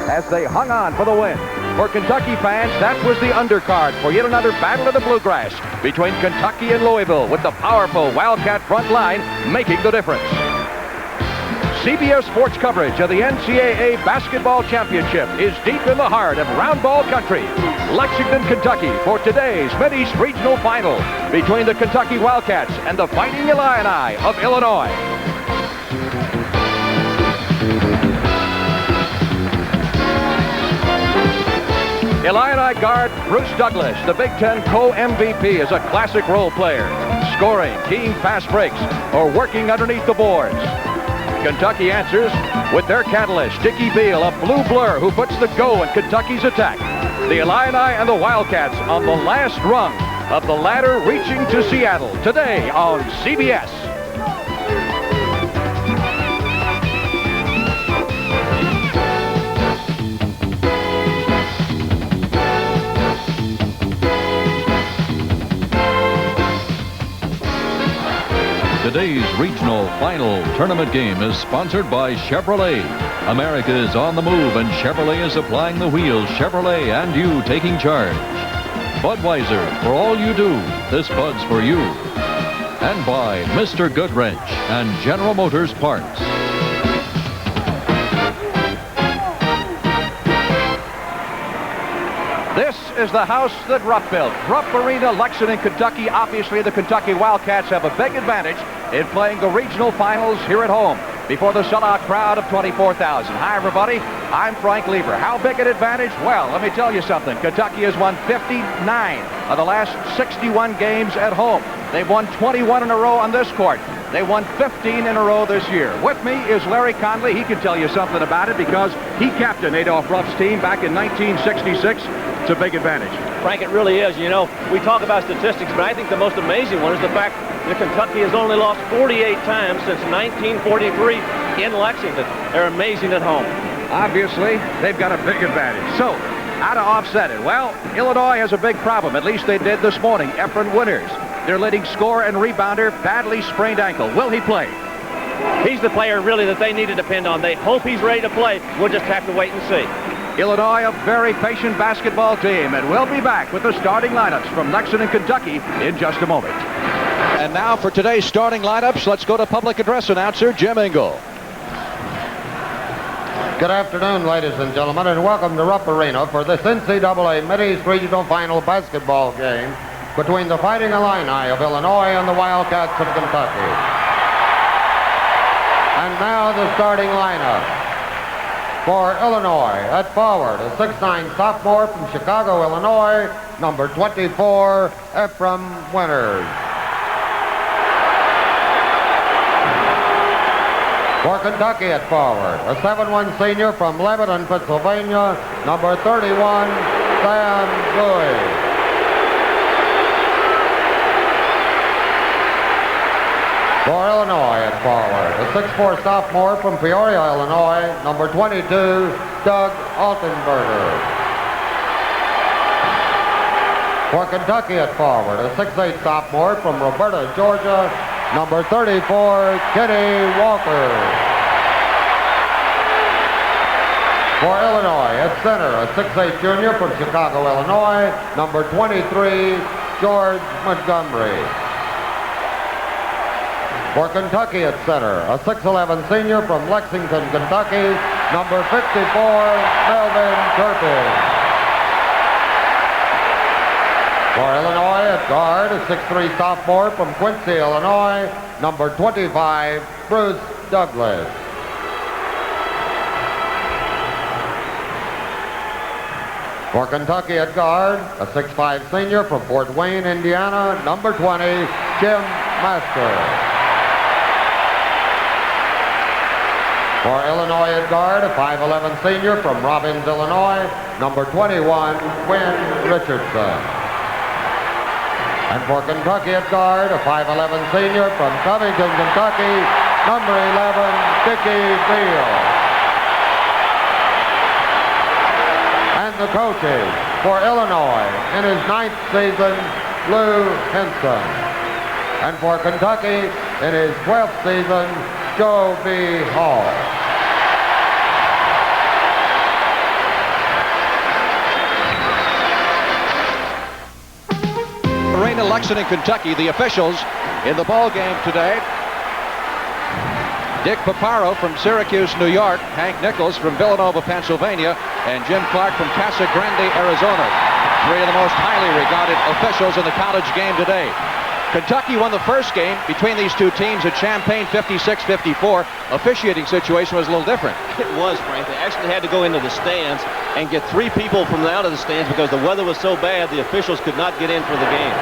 as they hung on for the win. For Kentucky fans, that was the undercard for yet another battle of the bluegrass between Kentucky and Louisville, with the powerful Wildcat front line making the difference. CBS Sports coverage of the NCAA Basketball Championship is deep in the heart of round ball country, Lexington, Kentucky, for today's Mid-East Regional Final between the Kentucky Wildcats and the Fighting Illini of Illinois. Illini guard Bruce Douglas, the Big Ten co-MVP, is a classic role player, scoring, keying fast breaks, or working underneath the boards. Kentucky answers with their catalyst, Dickie Beal, a blue blur who puts the go in Kentucky's attack. The Illini and the Wildcats on the last rung of the ladder reaching to Seattle today on CBS. Today's regional final tournament game is sponsored by Chevrolet. America is on the move and Chevrolet is applying the wheels. Chevrolet and you taking charge. Budweiser, for all you do, this Bud's for you. And by Mr. Goodwrench and General Motors Parts. This is the house that Rupp built. Rupp Arena, Lexington, Kentucky. Obviously, the Kentucky Wildcats have a big advantage in playing the regional finals here at home before the sellout crowd of 24,000. Hi, everybody. I'm Frank Lever. How big an advantage? Well, let me tell you something. Kentucky has won 59 of the last 61 games at home. They've won 21 in a row on this court. They won 15 in a row this year. With me is Larry Conley. He can tell you something about it because he captained Adolph Rupp's team back in 1966. It's a big advantage. Frank, it really is. You know, we talk about statistics, but I think the most amazing one is the fact that Kentucky has only lost 48 times since 1943 in Lexington. They're amazing at home. Obviously, they've got a big advantage. So, how to offset it? Well, Illinois has a big problem. At least they did this morning. Efren Winters, their leading scorer and rebounder, badly sprained ankle. Will he play? He's the player, really, that they need to depend on. They hope he's ready to play. We'll just have to wait and see. Illinois, a very patient basketball team, and we'll be back with the starting lineups from Lexington, Kentucky in just a moment. And now for today's starting lineups, let's go to public address announcer Jim Engel. Good afternoon, ladies and gentlemen, and welcome to Rupp Arena for this NCAA Mid-East Regional Final basketball game between the Fighting Illini of Illinois and the Wildcats of Kentucky. And now the starting lineup. For Illinois, at forward, a 6'9" sophomore from Chicago, Illinois, number 24, Efren Winters. For Kentucky at forward, a 7'1" senior from Lebanon, Pennsylvania, number 31, Sam Bowie. For Illinois at forward, a 6'4" sophomore from Peoria, Illinois, number 22, Doug Altenberger. For Kentucky at forward, a 6'8" sophomore from Roberta, Georgia, number 34, Kenny Walker. For Illinois at center, a 6'8" junior from Chicago, Illinois, number 23, George Montgomery. For Kentucky at center, a 6'11" senior from Lexington, Kentucky, number 54, Melvin Turpin. For Illinois at guard, a 6'3" sophomore from Quincy, Illinois, number 25, Bruce Douglas. For Kentucky at guard, a 6'5" senior from Fort Wayne, Indiana, number 20, Jim Master. For Illinois at guard, a 5'11" senior from Robbins, Illinois, number 21, Quinn Richardson. And for Kentucky at guard, a 5'11" senior from Covington, Kentucky, number 11, Dickie Beal. And the coaches for Illinois in his 9th season, Lou Henson. And for Kentucky in his 12th season, Joe B. Hall. Lexington, Kentucky. The officials in the ball game today: Dick Paparo from Syracuse, New York, Hank Nichols from Villanova, Pennsylvania, and Jim Clark from Casa Grande, Arizona. Three of the most highly regarded officials in the college game today. Kentucky won the first game between these two teams at Champaign 56-54. Officiating situation was a little different. It was, Frank. They actually had to go into the stands and get 3 people from out of the stands because the weather was so bad the officials could not get in for the game.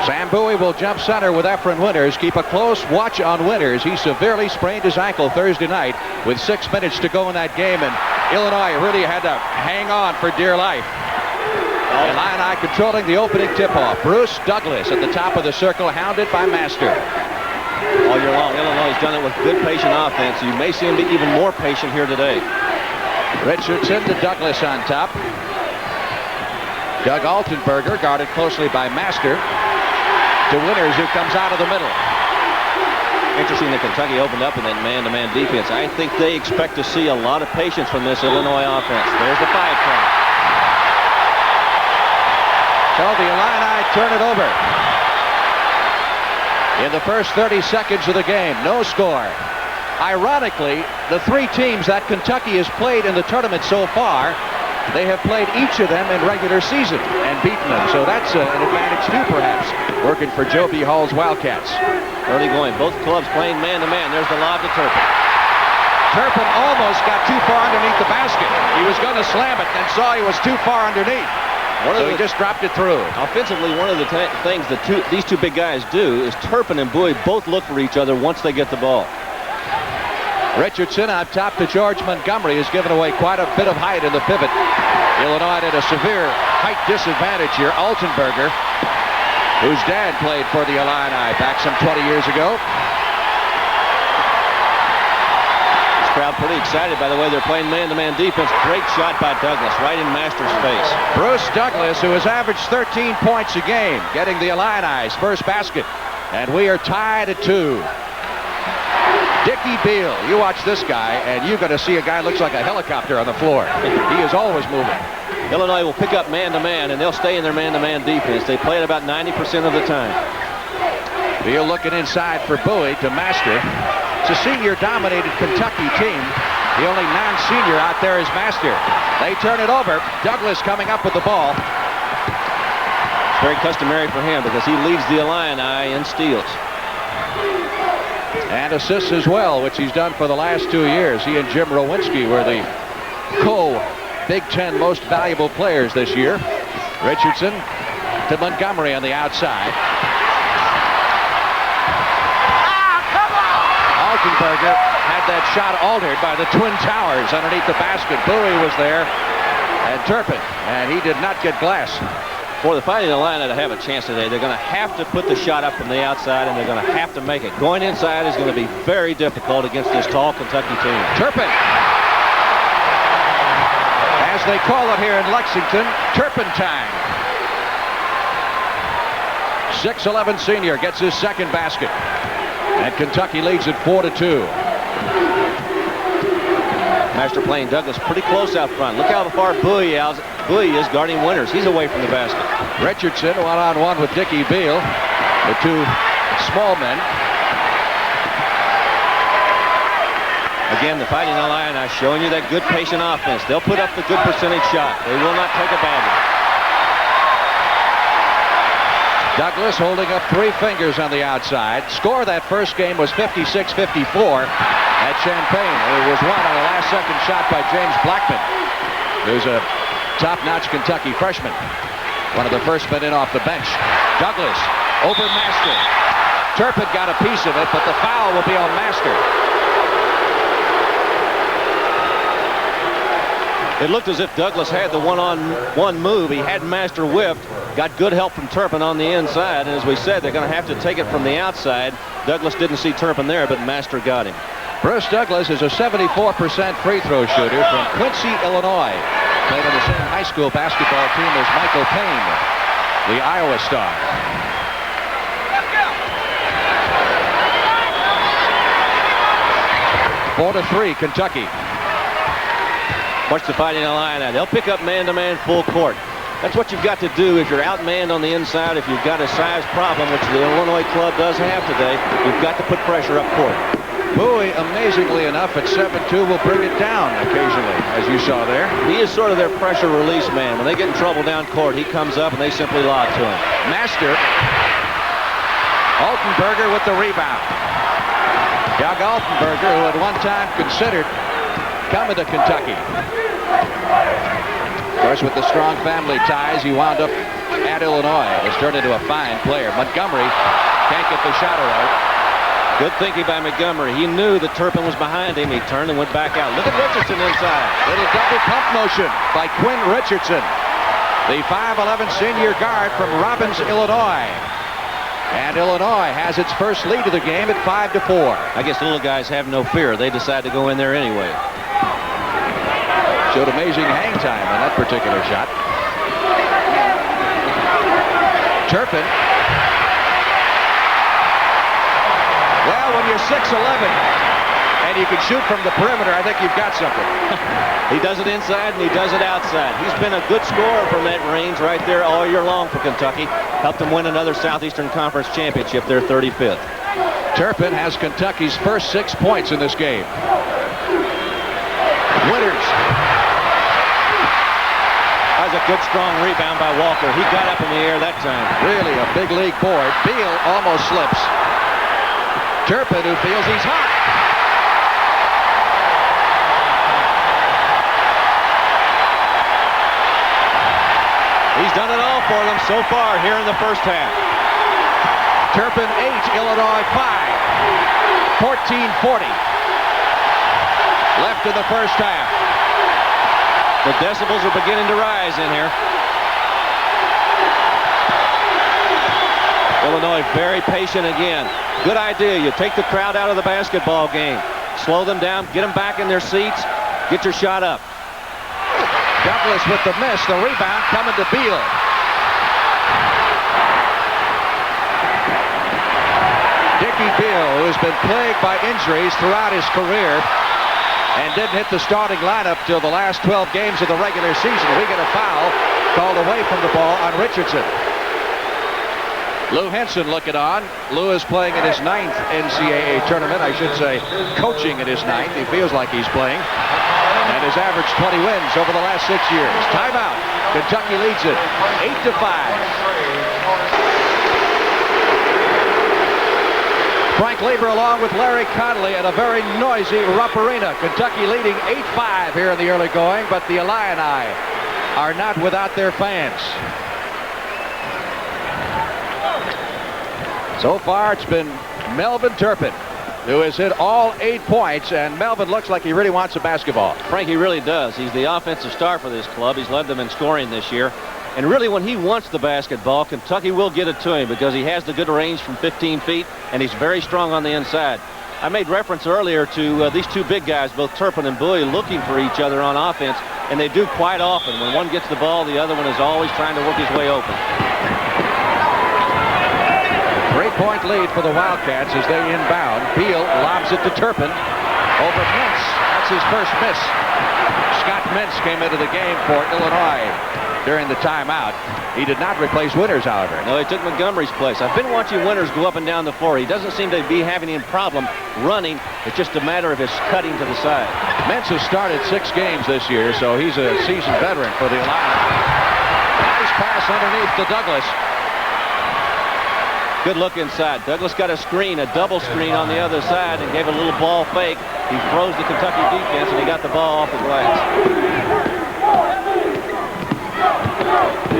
Sam Bowie will jump center with Efren Winters. Keep a close watch on Winters. He severely sprained his ankle Thursday night with 6 minutes to go in that game, and Illinois really had to hang on for dear life. Illini controlling the opening tip-off. Bruce Douglas at the top of the circle, hounded by Master. All year long, Illinois has done it with good, patient offense. You may see him be even more patient here today. Richardson to Douglas on top. Doug Altenberger guarded closely by Master. To Winters, who comes out of the middle. Interesting that Kentucky opened up in that man-to-man defense. I think they expect to see a lot of patience from this Illinois offense. There's the 5 count. So the Illini turn it over. In the first 30 seconds of the game, no score. Ironically, the 3 teams that Kentucky has played in the tournament so far, they have played each of them in regular season and beaten them. So that's an advantage too, perhaps, working for Joe B. Hall's Wildcats. Early going. Both clubs playing man-to-man. There's the lob to Turpin. Turpin almost got too far underneath the basket. He was going to slam it and saw he was too far underneath. So he just dropped it through. Offensively, one of the things that these two big guys do is Turpin and Bowie both look for each other once they get the ball. Richardson on top to George Montgomery has given away quite a bit of height in the pivot. Illinois at a severe height disadvantage here. Altenberger, whose dad played for the Illini back some 20 years ago. Crowd pretty excited by the way they're playing man-to-man defense. Great shot by Douglas right in Master's face. Bruce Douglas, who has averaged 13 points a game, getting the Illini's first basket. And we are tied at 2. Dickie Beal, you watch this guy, and you're going to see a guy who looks like a helicopter on the floor. He is always moving. Illinois will pick up man-to-man, and they'll stay in their man-to-man defense. They play it about 90% of the time. Beal looking inside for Bowie to Master. It's a senior-dominated Kentucky team. The only non-senior out there is Master. They turn it over. Douglas coming up with the ball. It's very customary for him because he leads the Illini in steals. And assists as well, which he's done for the last 2 years. He and Jim Rowinski were the co-Big Ten most valuable players this year. Richardson to Montgomery on the outside. Altenberger had that shot altered by the Twin Towers underneath the basket. Bowie was there, and Turpin, and he did not get glass. For the Fighting Illini to have a chance today, they're going to have to put the shot up from the outside, and they're going to have to make it. Going inside is going to be very difficult against this tall Kentucky team. Turpin, as they call it here in Lexington, Turpin time. 6'11" senior gets his second basket. And Kentucky leads it 4-2. Master playing Douglas pretty close out front. Look how far Bowie is guarding Winters. He's away from the basket. Richardson one-on-one with Dickie Beal. The 2 small men. Again, the Fighting Illini showing you that good patient offense. They'll put up the good percentage shot. They will not take a bad one. Douglas holding up 3 fingers on the outside. Score that first game was 56-54 at Champaign. It was won on a last-second shot by James Blackman, who's a top-notch Kentucky freshman. One of the first men in off the bench. Douglas over Master. Turpin got a piece of it, but the foul will be on Master. It looked as if Douglas had the one-on-one move. He had Master whipped. Got good help from Turpin on the inside, and as we said, they're going to have to take it from the outside. Douglas didn't see Turpin there, but Master got him. Bruce Douglas is a 74% free throw shooter from Quincy, Illinois. Played on the same high school basketball team as Michael Payne, the Iowa star. Let's go. 4-3, Kentucky. Watch the Fighting Illini. They'll pick up man-to-man full court. That's what you've got to do if you're outmanned on the inside. If you've got a size problem, which the Illinois club does have today, you've got to put pressure up court. Bowie, amazingly enough, at 7'2", will bring it down occasionally, as you saw there. He is sort of their pressure release man. When they get in trouble down court, he comes up and they simply lob to him. Master. Altenberger with the rebound. Doug Altenberger, who at one time considered coming to Kentucky. Of course, with the strong family ties, he wound up at Illinois. Has turned into a fine player. Montgomery can't get the shot away. Good thinking by Montgomery. He knew that Turpin was behind him. He turned and went back out. Look at Richardson inside. Little double pump motion by Quinn Richardson, the 5'11" senior guard from Robbins, Illinois. And Illinois has its first lead of the game at 5-4. I guess little guys have no fear. They decide to go in there anyway. Showed amazing hang time on that particular shot. Turpin. Well, when you're 6'11" and you can shoot from the perimeter, I think you've got something. He does it inside and he does it outside. He's been a good scorer from that range right there all year long for Kentucky. Helped them win another Southeastern Conference championship, their 35th. Turpin has Kentucky's first 6 points in this game. Winters. That was a good, strong rebound by Walker. He got up in the air that time. Really a big league board. Beal almost slips. Turpin, who feels he's hot. He's done it all for them so far here in the first half. Turpin 8, Illinois 5. 14-40. Left in the first half. The decibels are beginning to rise in here. Illinois very patient again. Good idea. You take the crowd out of the basketball game. Slow them down. Get them back in their seats. Get your shot up. Douglas with the miss. The rebound coming to Beal. Dickie Beal, who has been plagued by injuries throughout his career and didn't hit the starting lineup till the last 12 games of the regular season. We get a foul called away from the ball on Richardson. Lou Henson looking on. Lou is playing in his 9th NCAA tournament. I should say coaching in his 9th. He feels like he's playing. And has averaged 20 wins over the last 6 years. Timeout. Kentucky leads it 8-5. Frank Lieber along with Larry Conley at a very noisy Rupp Arena. Kentucky leading 8-5 here in the early going, but the Illini are not without their fans. So far, it's been Melvin Turpin who has hit all 8 points, and Melvin looks like he really wants a basketball. Frank, he really does. He's the offensive star for this club. He's led them in scoring this year. And really, when he wants the basketball, Kentucky will get it to him because he has the good range from 15 feet, and he's very strong on the inside. I made reference earlier to these two big guys, both Turpin and Bowie, looking for each other on offense, and they do quite often. When one gets the ball, the other one is always trying to work his way open. 3-point lead for the Wildcats as they inbound. Beal lobs it to Turpin over Mintz. That's his first miss. Scott Mintz came into the game for Illinois during the timeout. He did not replace Winters, however. No, he took Montgomery's place. I've been watching Winters go up and down the floor. He doesn't seem to be having any problem running. It's just a matter of his cutting to the side. Mintz has started 6 games this year, so he's a seasoned veteran for the Illini. Nice pass underneath to Douglas. Good look inside. Douglas got a screen, a double screen on the other side, and gave a little ball fake. He froze the Kentucky defense, and he got the ball off the glass.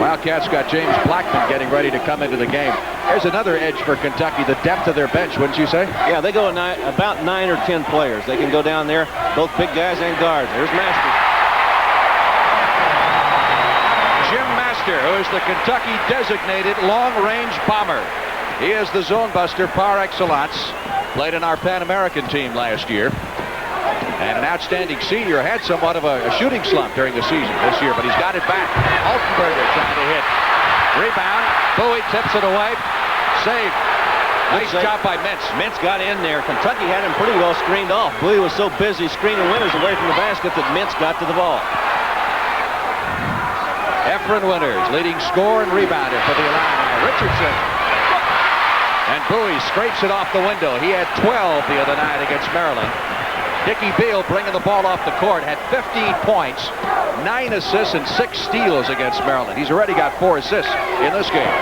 Wildcats got James Blackman getting ready to come into the game. There's another edge for Kentucky, the depth of their bench, wouldn't you say? Yeah, they go about 9 or 10 players. They can go down there, both big guys and guards. There's Master. Jim Master, who is the Kentucky designated long-range bomber. He is the zone buster par excellence. Played in our Pan American team last year. And an outstanding senior. Had somewhat of a shooting slump during the season this year, but he's got it back. Altenberger trying to hit. Rebound. Bowie tips it away. Saved. Nice job by Mintz. Mintz got in there. Kentucky had him pretty well screened off. Bowie was so busy screening Winters away from the basket that Mintz got to the ball. Efren Winters, leading scorer and rebounder for the Illini. Richardson. And Bowie scrapes it off the window. He had 12 the other night against Maryland. Dickie Beal bringing the ball off the court, had 15 points, 9 assists, and 6 steals against Maryland. He's already got 4 assists in this game.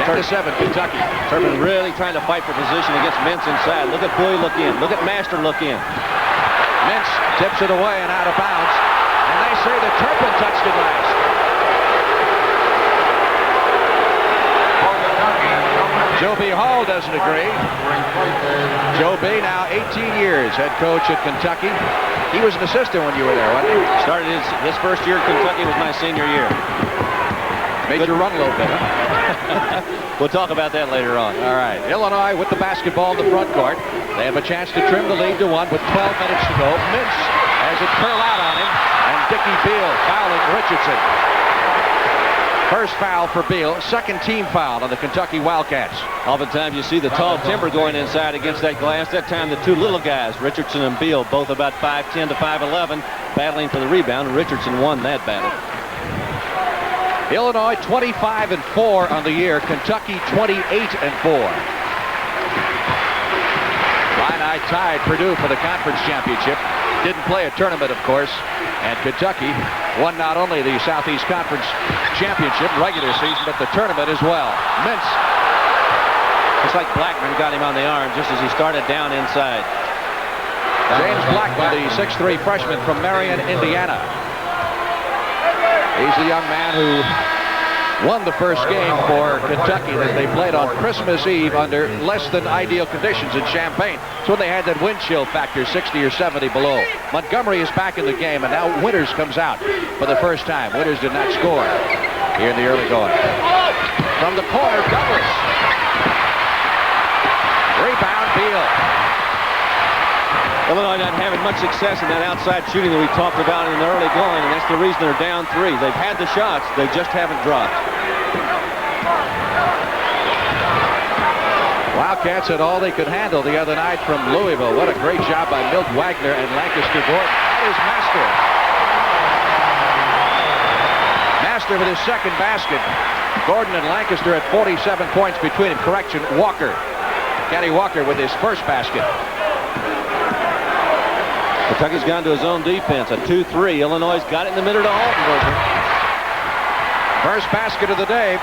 10-7, Kentucky. Turpin really trying to fight for position against Mintz inside. Look at Bowie look in. Look at Master look in. Mintz tips it away and out of bounds. And they say that Turpin touched it last. Joe B. Hall doesn't agree. Joe B. now 18 years head coach at Kentucky. He was an assistant when you were there, wasn't he? Started his first year at Kentucky was my senior year. Made you run a little bit, huh? We'll talk about that later on. All right. Illinois with the basketball in the front court. They have a chance to trim the lead to 1 with 12 minutes to go. Mintz has it curl out on him. And Dickie Beal fouling Richardson. First foul for Beal. Second team foul on the Kentucky Wildcats. Oftentimes you see the tall timber going inside against that glass. That time the two little guys, Richardson and Beal, both about 5'10" to 5'11", battling for the rebound. Richardson won that battle. Illinois 25-4 on the year. Kentucky 28-4. Illini tied Purdue for the conference championship. Didn't play a tournament, of course. And Kentucky won not only the Southeast Conference championship regular season, but the tournament as well. Mintz. It's like Blackman got him on the arm just as he started down inside. James Blackman, the 6'3" freshman from Marion, Indiana. He's the young man who won the first game for Kentucky that they played on Christmas Eve under less than ideal conditions in Champaign. So they had that wind chill factor, 60 or 70 below. Montgomery is back in the game, and now Winters comes out for the first time. Winters did not score here in the early going. From the corner, Douglas. Rebound, Beal. Illinois not having much success in that outside shooting that we talked about in the early going, and that's the reason they're down 3. They've had the shots, they just haven't dropped. Wildcats had all they could handle the other night from Louisville. What a great job by Milt Wagner and Lancaster Gordon. That is Master. Master with his second basket. Gordon and Lancaster at 47 points between them. Correction, Walker. Kenny Walker with his first basket. Kentucky's gone to his own defense, a 2-3. Illinois got it in the middle to Altenberger. First basket of the day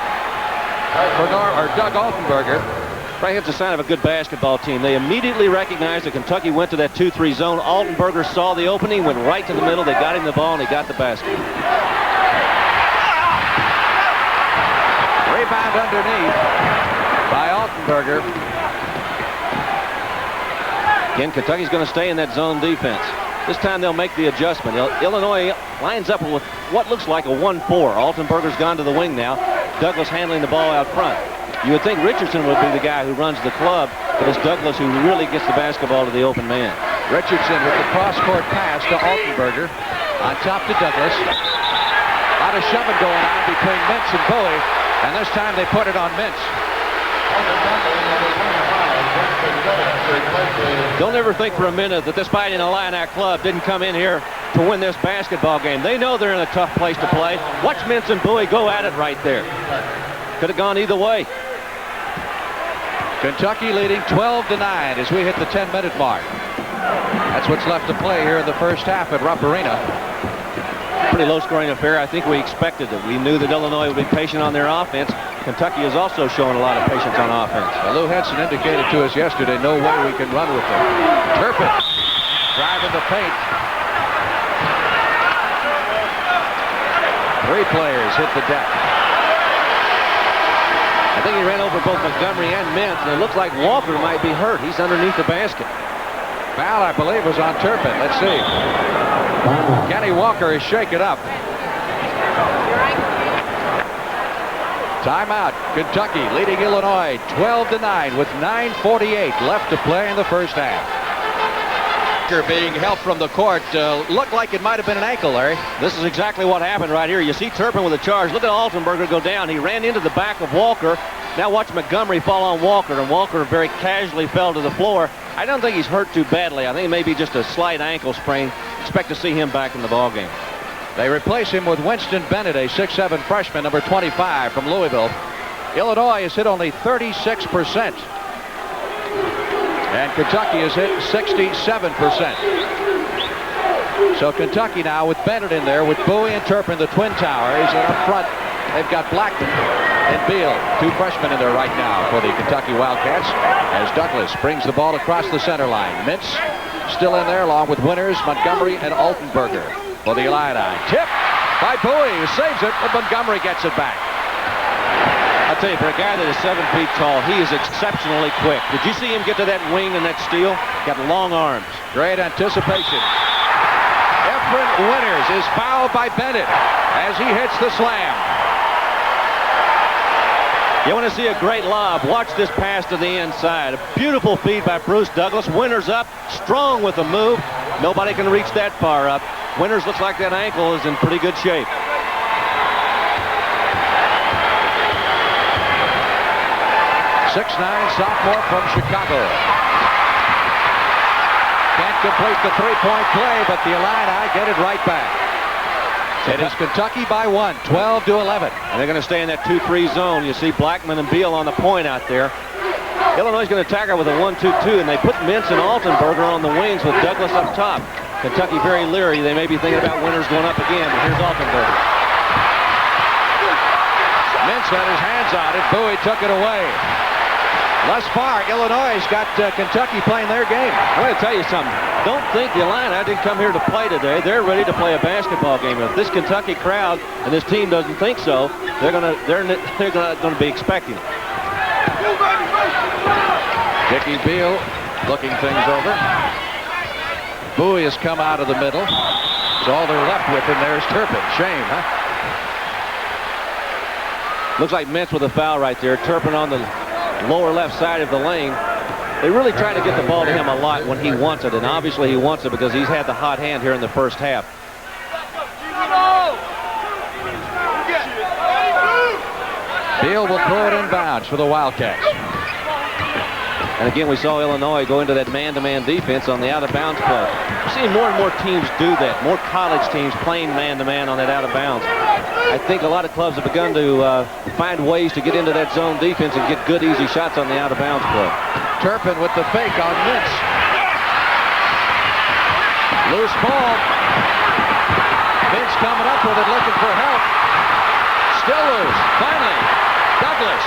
for Doug Altenberger. Right, it's a sign of a good basketball team. They immediately recognized that Kentucky went to that 2-3 zone. Altenberger saw the opening, went right to the middle. They got him the ball, and he got the basket. Rebound underneath by Altenberger. Again, Kentucky's going to stay in that zone defense. This time they'll make the adjustment. Illinois lines up with what looks like a 1-4. Altenberger's gone to the wing now. Douglas handling the ball out front. You would think Richardson would be the guy who runs the club, but it's Douglas who really gets the basketball to the open man. Richardson with the cross-court pass to Altenberger. On top to Douglas. A lot of shoving going on between Mintz and Bowie, and this time they put it on Mintz. Don't ever think for a minute that this Fighting Illini club didn't come in here to win this basketball game. They know they're in a tough place to play. Watch Mintz and Bowie go at it right there. Could have gone either way. Kentucky leading 12-9 as we hit the 10-minute mark. That's what's left to play here in the first half at Rupp Arena. Pretty low-scoring affair. I think we expected it. We knew that Illinois would be patient on their offense. Kentucky is also showing a lot of patience on offense. Well, Lou Henson indicated to us yesterday, no way we can run with them. Turpin driving the paint. 3 players hit the deck. I think he ran over both Montgomery and Mintz, and it looks like Walker might be hurt. He's underneath the basket. Foul, I believe, was on Turpin. Let's see. Kenny Walker is shaken up. Timeout. Kentucky leading Illinois 12-9 with 9:48 left to play in the first half. Being helped from the court looked like it might have been an ankle, Larry. This is exactly what happened right here. You see Turpin with a charge. Look at Altenberger go down. He ran into the back of Walker. Now watch Montgomery fall on Walker, and Walker very casually fell to the floor. I don't think he's hurt too badly. I think it may be just a slight ankle sprain. Expect to see him back in the ballgame. They replace him with Winston Bennett, a 6'7" freshman, number 25 from Louisville. Illinois has hit only 36%. And Kentucky has hit 67%. So Kentucky now with Bennett in there, with Bowie and Turpin, the Twin Towers, and up front they've got Blackman and Beal, 2 freshmen in there right now for the Kentucky Wildcats, as Douglas brings the ball across the center line. Mintz still in there along with Winters, Montgomery, and Altenberger for the Illini. Tip by Bowie, who saves it, but Montgomery gets it back. I'll tell you, for a guy that is 7 feet tall, he is exceptionally quick. Did you see him get to that wing and that steal? Got long arms. Great anticipation. Efren Winters is fouled by Bennett as he hits the slam. You want to see a great lob? Watch this pass to the inside. A beautiful feed by Bruce Douglas. Winters up, strong with the move. Nobody can reach that far up. Winters looks like that ankle is in pretty good shape. 6'9" sophomore from Chicago. Can't complete the three-point play, but the Illini get it right back. It is Kentucky by 1, 12-11. And they're going to stay in that 2-3 zone. You see Blackman and Beal on the point out there. Illinois is going to attack her with a 1-2-2, and they put Mintz and Altenberger on the wings with Douglas up top. Kentucky very leery. They may be thinking about Winters going up again, but here's Altenberger. Mintz had his hands on it. Bowie took it away. Thus far, Illinois has got Kentucky playing their game. I'm going to tell you something. Don't think the Illini didn't come here to play today. They're ready to play a basketball game. If this Kentucky crowd and this team doesn't think so, they're going to be expecting it. Dickie Beal looking things over. Bowie has come out of the middle. So all they're left with in there is Turpin. Shame, huh? Looks like Mintz with a foul right there. Turpin on the lower left side of the lane. They really try to get the ball to him a lot when he wants it, and obviously he wants it because he's had the hot hand here in the first half. Beal will throw it inbounds for the Wildcats. And again, we saw Illinois go into that man-to-man defense on the out-of-bounds play. We're seeing more and more teams do that. More college teams playing man-to-man on that out-of-bounds. I think a lot of clubs have begun to find ways to get into that zone defense and get good, easy shots on the out-of-bounds play. Turpin with the fake on Mintz. Loose ball. Mintz coming up with it, looking for help. Still loose. Finally, Douglas.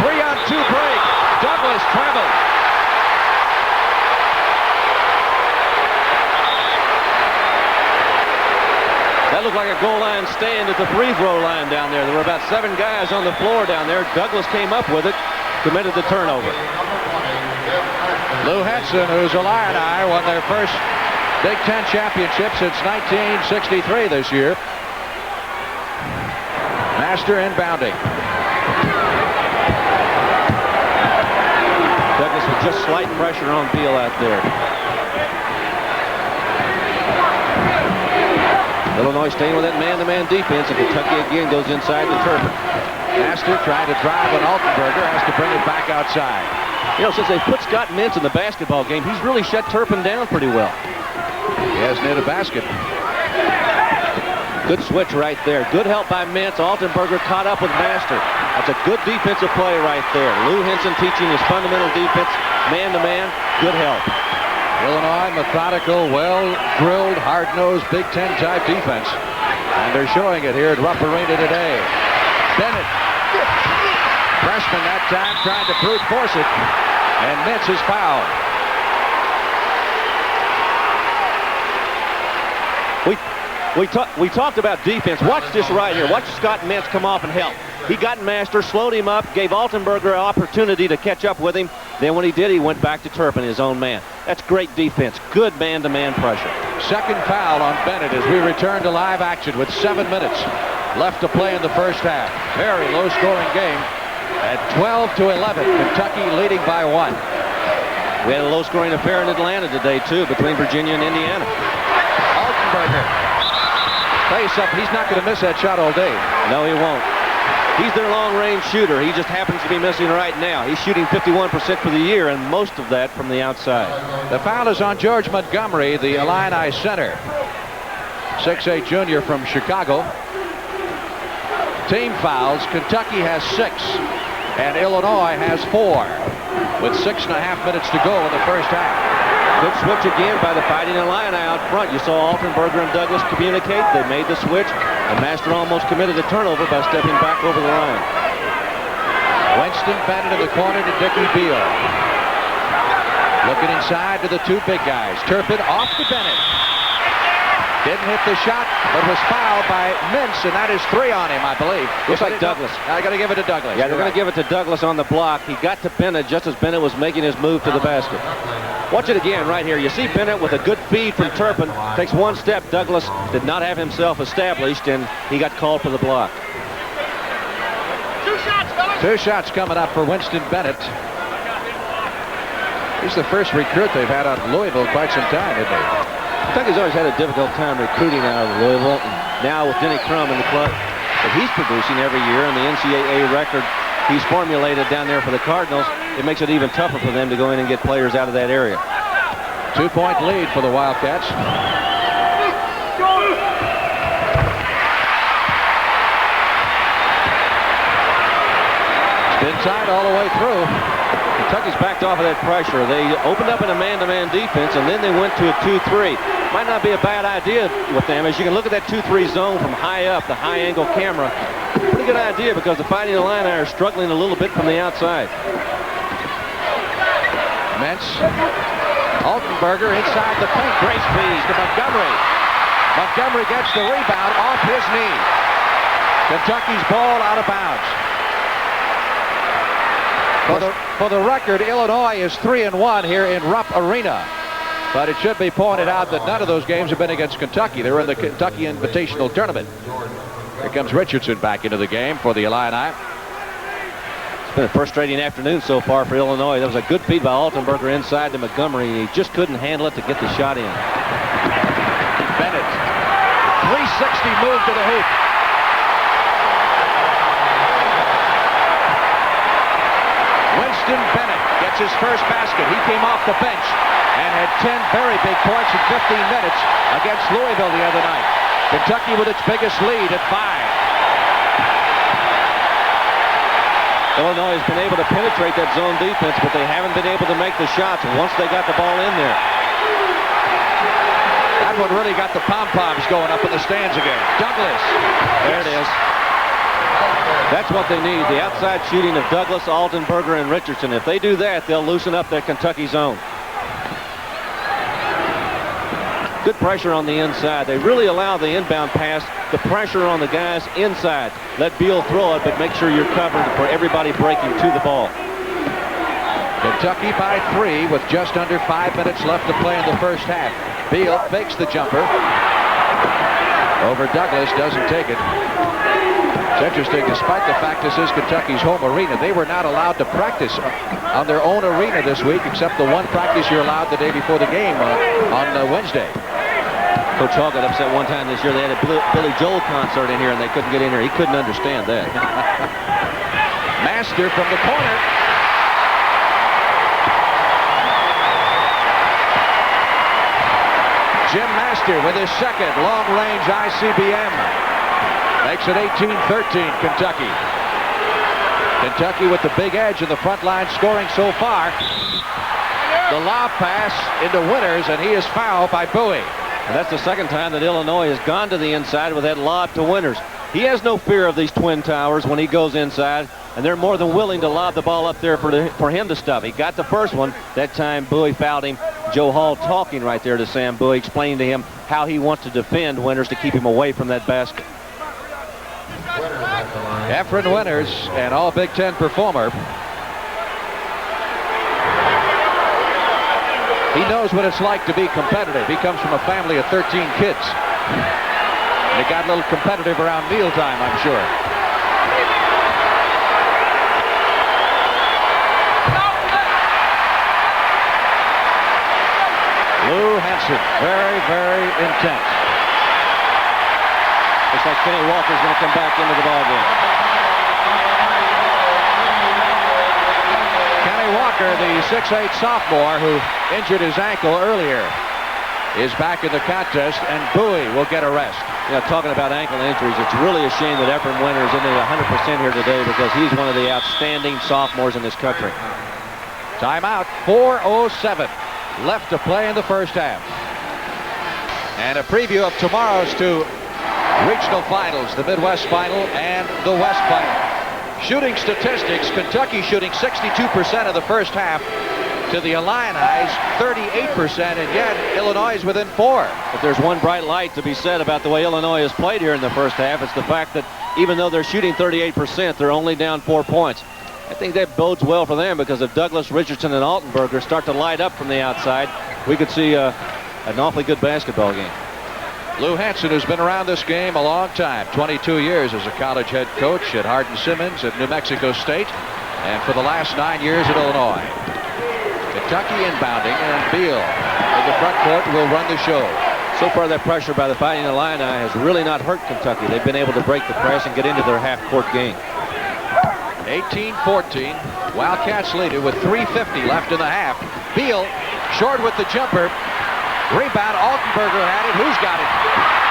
3-on-2 break. Douglas travels. That looked like a goal line stand at the free throw line down there. There were about 7 guys on the floor down there. Douglas came up with it, committed the turnover. Lou Henson, who's a Illini, won their first Big Ten championship since 1963 this year. Master inbounding. Douglas with just slight pressure on Beal out there. Illinois staying with that man-to-man defense, and Kentucky again goes inside the Turpin. Master trying to drive on Altenberger, has to bring it back outside. You know, since they put Scott Mintz in the basketball game, he's really shut Turpin down pretty well. He hasn't hit a basket. Good switch right there. Good help by Mintz. Altenberger caught up with Master. That's a good defensive play right there. Lou Henson teaching his fundamental defense, man-to-man, good help. Illinois, methodical, well-drilled, hard-nosed Big Ten type defense. And they're showing it here at Rupp Arena today. Bennett, freshman that time, trying to brute force it. And Mintz is fouled. We talked about defense. Watch this right here. Watch Scott Mintz come off and help. He got Master, slowed him up, gave Altenberger an opportunity to catch up with him. Then when he did, he went back to Turpin, his own man. That's great defense. Good man-to-man pressure. Second foul on Bennett as we return to live action with 7 minutes left to play in the first half. Very low-scoring game at 12-11. Kentucky leading by 1. We had a low-scoring affair in Atlanta today, too, between Virginia and Indiana. Altenberger. Face up. He's not going to miss that shot all day. No, he won't. He's their long-range shooter. He just happens to be missing right now. He's shooting 51% for the year, and most of that from the outside. The foul is on George Montgomery, the Illini center. 6'8" junior from Chicago. Team fouls. Kentucky has 6, and Illinois has 4, with 6.5 minutes to go in the first half. Good switch again by the Fighting Illini out front. You saw Altenberger and Douglas communicate. They made the switch, and Master almost committed a turnover by stepping back over the line. Winston Bennett in the corner to Dickie Beal. Looking inside to the 2 big guys. Turpin off to Bennett. Didn't hit the shot, but was fouled by Mintz, and that is 3 on him, I believe. Looks like Douglas. I got to give it to Douglas. Yeah, they're going to give it to Douglas on the block. He got to Bennett just as Bennett was making his move to the basket. Watch it again right here. You see Bennett with a good feed from Turpin. Takes 1 step. Douglas did not have himself established, and he got called for the block. 2 shots coming up for Winston Bennett. He's the first recruit they've had out of Louisville in quite some time, isn't he? Kentucky's always had a difficult time recruiting out of Louisville. And now with Denny Crum in the club that he's producing every year and the NCAA record he's formulated down there for the Cardinals, it makes it even tougher for them to go in and get players out of that area. 2-point lead for the Wildcats. It's been tied all the way through. Kentucky's backed off of that pressure. They opened up in a man-to-man defense, and then they went to a 2-3. Might not be a bad idea with them, as you can look at that 2-3 zone from high up, the high-angle camera. Pretty good idea because the Fighting Illini are struggling a little bit from the outside. Mintz. Altenberger inside the paint. Great feed to Montgomery. Montgomery gets the rebound off his knee. Kentucky's ball out of bounds. For the record, Illinois is 3-1 here in Rupp Arena. But it should be pointed out that none of those games have been against Kentucky. They're in the Kentucky Invitational Tournament. Here comes Richardson back into the game for the Illini. It's been a frustrating afternoon so far for Illinois. That was a good feed by Altenberger inside to Montgomery. He just couldn't handle it to get the shot in. Bennett. 360 move to the hoop. Winston Bennett gets his first basket. He came off the bench and had 10 very big points in 15 minutes against Louisville the other night. Kentucky with its biggest lead at 5. Illinois has been able to penetrate that zone defense, but they haven't been able to make the shots once they got the ball in there. That one really got the pom-poms going up in the stands again. Douglas. There it is. That's what they need, the outside shooting of Douglas, Altenberger, and Richardson. If they do that, they'll loosen up their Kentucky zone. Good pressure on the inside. They really allow the inbound pass, the pressure on the guys inside. Let Beal throw it, but make sure you're covered for everybody breaking to the ball. Kentucky by 3 with just under 5 minutes left to play in the first half. Beal fakes the jumper. Over Douglas, doesn't take it. It's interesting, despite the fact this is Kentucky's home arena, they were not allowed to practice on their own arena this week, except the one practice you're allowed the day before the game on Wednesday. Coach Hall got upset one time this year. They had a Billy Joel concert in here, and they couldn't get in here. He couldn't understand that. Master from the corner. Jim Master with his second long-range ICBM. Makes it 18-13, Kentucky. Kentucky with the big edge in the front line scoring so far. The lob pass into Winters, and he is fouled by Bowie. And that's the second time that Illinois has gone to the inside with that lob to Winters. He has no fear of these Twin Towers when he goes inside, and they're more than willing to lob the ball up there for him to stuff. He got the first one. That time Bowie fouled him. Joe Hall talking right there to Sam Bowie, explaining to him how he wants to defend Winters to keep him away from that basket. Efren Winters, an all Big Ten performer. He knows what it's like to be competitive. He comes from a family of 13 kids. They got a little competitive around mealtime, I'm sure. Lou Henson, very, very intense. Looks like Kenny Walker's going to come back into the ballgame. Kenny Walker, the 6'8" sophomore who injured his ankle earlier, is back in the contest, and Bowie will get a rest. You know, talking about ankle injuries, it's really a shame that Ephraim Winters isn't at 100% here today, because he's one of the outstanding sophomores in this country. Timeout, 4:07 left to play in the first half. And a preview of tomorrow's two regional finals, the Midwest Final and the West Final. Shooting statistics, Kentucky shooting 62% of the first half to the Illini's 38%, and yet Illinois is within 4. If there's one bright light to be said about the way Illinois has played here in the first half, it's the fact that even though they're shooting 38%, they're only down 4 points. I think that bodes well for them, because if Douglas, Richardson, and Altenberger start to light up from the outside, we could see an awfully good basketball game. Lou Hansen, who's been around this game a long time, 22 years as a college head coach at Hardin-Simmons at New Mexico State, and for the last 9 years at Illinois. Kentucky inbounding, and Beal in the front court will run the show. So far, that pressure by the Fighting Illini has really not hurt Kentucky. They've been able to break the press and get into their half-court game. 18-14. Wildcats lead it with 3:50 left in the half. Beal short with the jumper. Rebound, Altenberger had it. Who's got it?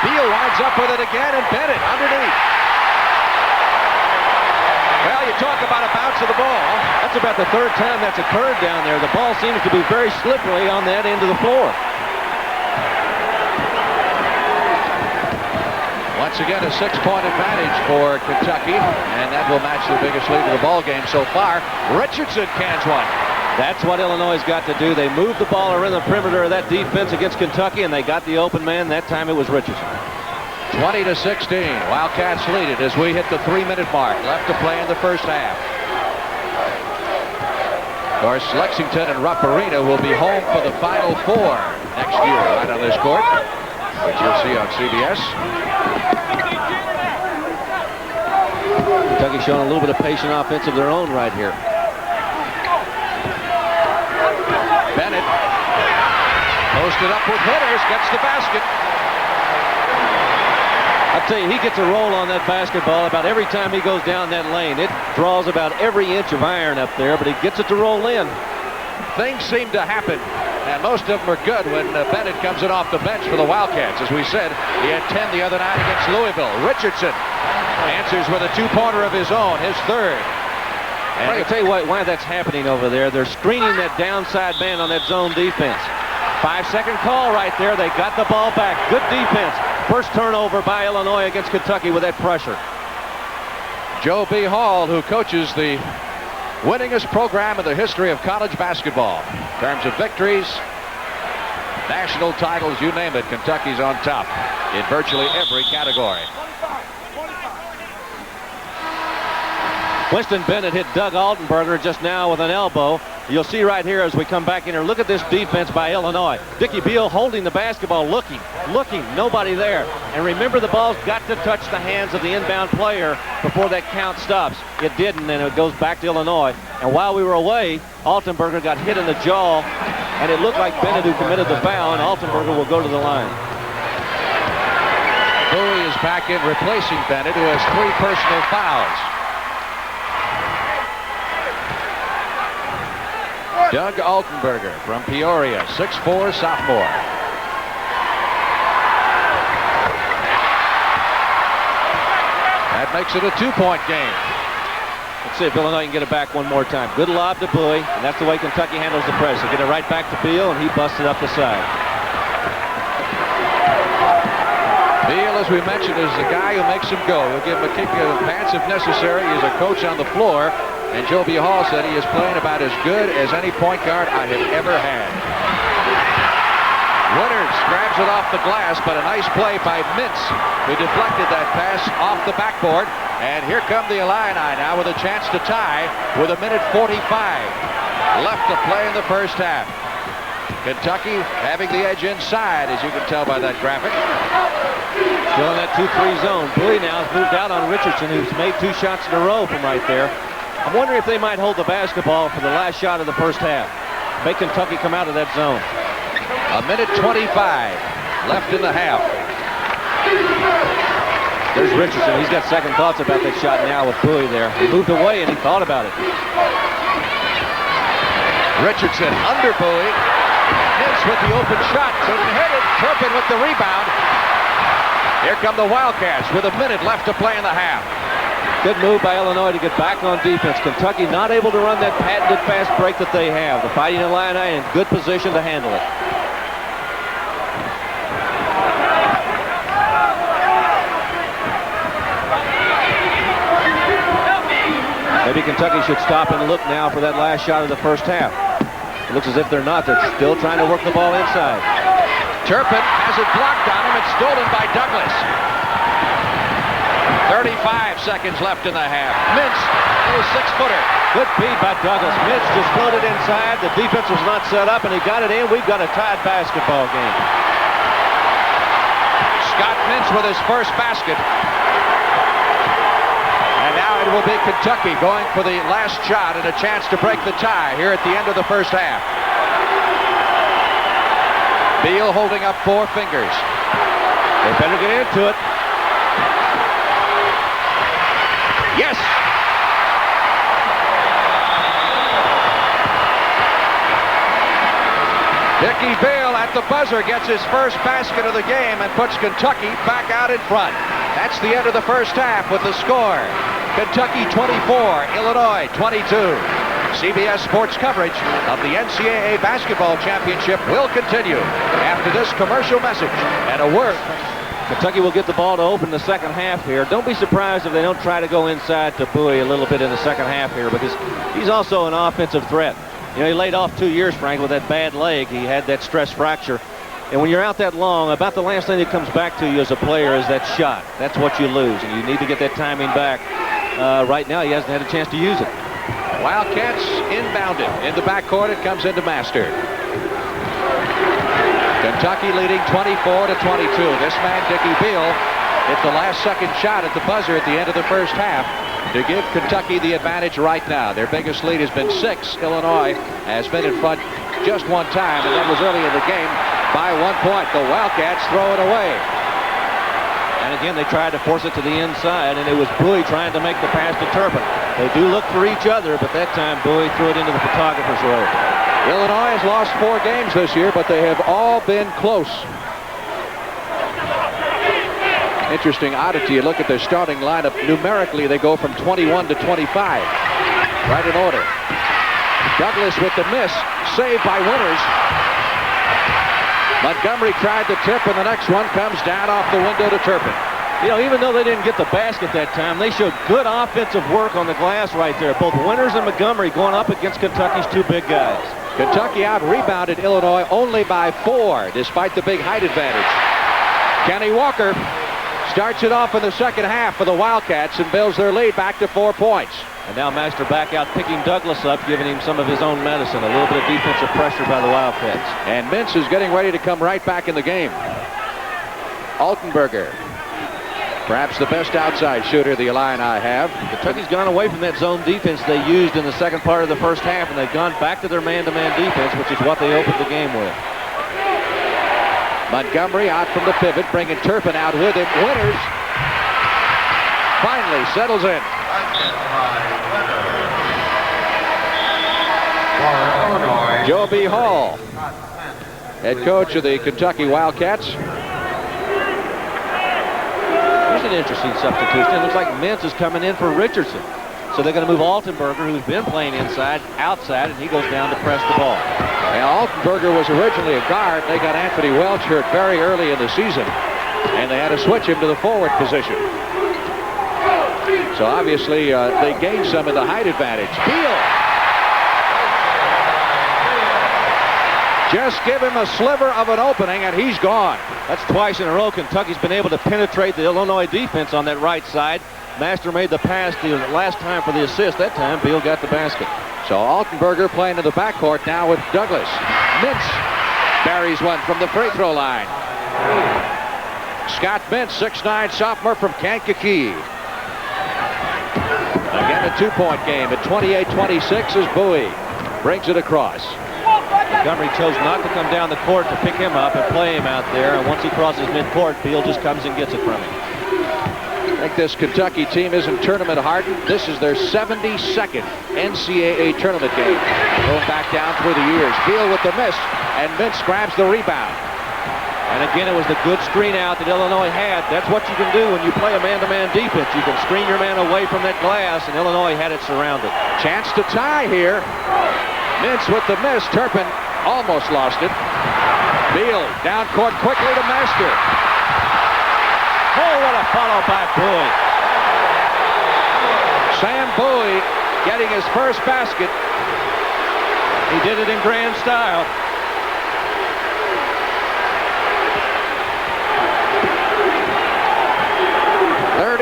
Beal winds up with it again, and Bennett underneath. Well, you talk about a bounce of the ball. That's about the third time that's occurred down there. The ball seems to be very slippery on that end of the floor. Once again, a 6-point advantage for Kentucky, and that will match the biggest lead of the ball game so far. Richardson cans one. That's what Illinois has got to do. They moved the ball around the perimeter of that defense against Kentucky, and they got the open man. That time it was Richardson. 20-16. Wildcats lead it as we hit the 3-minute mark. Left to play in the first half. Of course, Lexington and Rupp Arena will be home for the Final Four next year, right on this court, which you'll see on CBS. Kentucky showing a little bit of patient offense of their own right here. Bennett posted up with hitters, gets the basket. I tell you, he gets a roll on that basketball about every time he goes down that lane. It draws about every inch of iron up there, but he gets it to roll in. Things seem to happen, and most of them are good when Bennett comes in off the bench for the Wildcats. As we said, he had 10 the other night against Louisville. Richardson answers with a 2-pointer of his own, his third. And I can tell you why that's happening over there. They're screening that downside man on that zone defense. 5-second call right there. They got the ball back. Good defense. First turnover by Illinois against Kentucky with that pressure. Joe B. Hall, who coaches the winningest program in the history of college basketball. In terms of victories, national titles, you name it, Kentucky's on top in virtually every category. Winston Bennett hit Doug Altenberger just now with an elbow. You'll see right here as we come back in here. Look at this defense by Illinois. Dickie Beal holding the basketball, looking, nobody there. And remember, the ball's got to touch the hands of the inbound player before that count stops. It didn't, and it goes back to Illinois. And while we were away, Altenberger got hit in the jaw, and it looked like Bennett who committed the foul, and Altenberger will go to the line. Bowie is back in replacing Bennett, who has 3 personal fouls. Doug Altenberger from Peoria, 6'4", sophomore. That makes it a 2-point game. Let's see if Illinois can get it back one more time. Good lob to Bowie, and that's the way Kentucky handles the press. They get it right back to Beal, and he busts it up the side. Beal, as we mentioned, is the guy who makes him go. He'll give him a kick in the pants if necessary. He's a coach on the floor. And Joe B. Hall said he is playing about as good as any point guard I have ever had. Winters grabs it off the glass, but a nice play by Mintz, who deflected that pass off the backboard. And here come the Illini now with a chance to tie with 1:45 left to play in the first half. Kentucky having the edge inside, as you can tell by that graphic. Still in that 2-3 zone. Bowie now has moved out on Richardson, who's made 2 shots in a row from right there. I'm wondering if they might hold the basketball for the last shot of the first half. Make Kentucky come out of that zone. 1:25 left in the half. There's Richardson. He's got second thoughts about that shot now with Bowie there. He moved away and he thought about it. Richardson under Bowie. Mintz with the open shot. Couldn't hit it. Turpin with the rebound. Here come the Wildcats with a minute left to play in the half. Good move by Illinois to get back on defense. Kentucky not able to run that patented fast break that they have. The Fighting Illini in good position to handle it. Maybe Kentucky should stop and look now for that last shot of the first half. It looks as if they're not. They're still trying to work the ball inside. Turpin has it blocked on him. It's stolen by Douglas. 35 seconds left in the half. Mintz, little six-footer. Good feed by Douglas. Mintz just floated inside. The defense was not set up, and he got it in. We've got a tied basketball game. Scott Mintz with his first basket. And now it will be Kentucky going for the last shot and a chance to break the tie here at the end of the first half. Beal holding up 4 fingers. They better get into it. Yes! Dickie Beal at the buzzer gets his first basket of the game and puts Kentucky back out in front. That's the end of the first half with the score. Kentucky 24, Illinois 22. CBS Sports coverage of the NCAA Basketball Championship will continue after this commercial message and a word. Kentucky will get the ball to open the second half here. Don't be surprised if they don't try to go inside to Bowie a little bit in the second half here, because he's also an offensive threat. You know, he laid off 2 years, Frank, with that bad leg. He had that stress fracture. And when you're out that long, about the last thing that comes back to you as a player is that shot. That's what you lose, and you need to get that timing back. Right now, he hasn't had a chance to use it. Wildcats inbounded. In the backcourt, it comes into Master. Kentucky leading 24 to 22. This man, Dickie Beal, hit the last second shot at the buzzer at the end of the first half to give Kentucky the advantage right now. Their biggest lead has been 6. Illinois has been in front just one time, and that was early in the game by 1 point. The Wildcats throw it away. And again, they tried to force it to the inside, and it was Bowie trying to make the pass to Turpin. They do look for each other, but that time Bowie threw it into the photographer's row. Illinois has lost 4 games this year, but they have all been close. Interesting oddity. You look at their starting lineup. Numerically, they go from 21 to 25. Right in order. Douglas with the miss. Saved by Winters. Montgomery tried the tip, and the next one comes down off the window to Turpin. You know, even though they didn't get the basket that time, they showed good offensive work on the glass right there. Both Winters and Montgomery going up against Kentucky's 2 big guys. Kentucky out-rebounded Illinois only by 4, despite the big height advantage. Kenny Walker starts it off in the second half for the Wildcats and builds their lead back to 4 points. And now Master back out picking Douglas up, giving him some of his own medicine. A little bit of defensive pressure by the Wildcats. And Mintz is getting ready to come right back in the game. Altenberger, perhaps the best outside shooter the Illini have. Kentucky's gone away from that zone defense they used in the second part of the first half, and they've gone back to their man-to-man defense, which is what they opened the game with. Montgomery out from the pivot, bringing Turpin out with him. Winters finally settles in. Joe B. Hall, head coach of the Kentucky Wildcats. Here's an interesting substitution. It looks like Mintz is coming in for Richardson. So they're going to move Altenberger, who's been playing inside, outside, and he goes down to press the ball. Now, Altenberger was originally a guard. They got Anthony Welch hurt very early in the season, and they had to switch him to the forward position. So obviously, they gained some of the height advantage. Beal. Just give him a sliver of an opening, and he's gone. That's twice in a row Kentucky's been able to penetrate the Illinois defense on that right side. Master made the pass the last time for the assist. That time, Beal got the basket. So Altenberger playing in the backcourt now with Douglas. Mintz buries one from the free throw line. Scott Mintz, 6'9" sophomore from Kankakee. Again, a 2-point game at 28-26 as Bowie brings it across. Montgomery chose not to come down the court to pick him up and play him out there. And once he crosses midcourt, Beal just comes and gets it from him. I think this Kentucky team isn't tournament hardened. This is their 72nd NCAA tournament game. Going back down through the years. Beal with the miss, and Mintz grabs the rebound. And again, it was the good screen out that Illinois had. That's what you can do when you play a man-to-man defense. You can screen your man away from that glass, and Illinois had it surrounded. Chance to tie here. Mintz with the miss. Turpin almost lost it. Beal down court quickly to Master. Oh, what a follow by Bowie. Sam Bowie getting his first basket. He did it in grand style.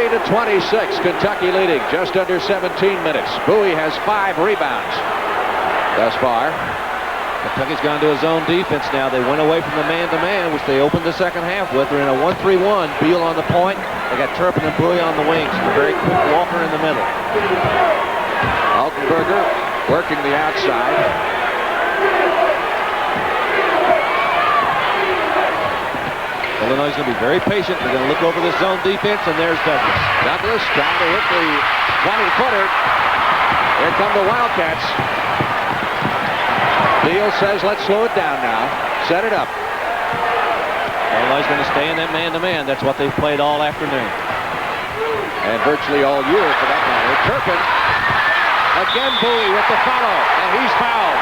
To 26, Kentucky leading just under 17 minutes. Bowie has 5 rebounds thus far. Kentucky's gone to a zone defense now. They went away from the man-to-man, which they opened the second half with. They're in a 1-3-1. Beal on the point. They got Turpin and Bowie on the wings. A very quick Walker in the middle. Altenberger working the outside. Illinois is going to be very patient. They're going to look over this zone defense, and there's Douglas. Douglas trying to hit the 20-footer. Here come the Wildcats. Beal says, let's slow it down now. Set it up. Illinois is going to stay in that man-to-man. That's what they've played all afternoon. And virtually all year, for that matter. Turpin. Again, Bowie with the follow, and he's fouled.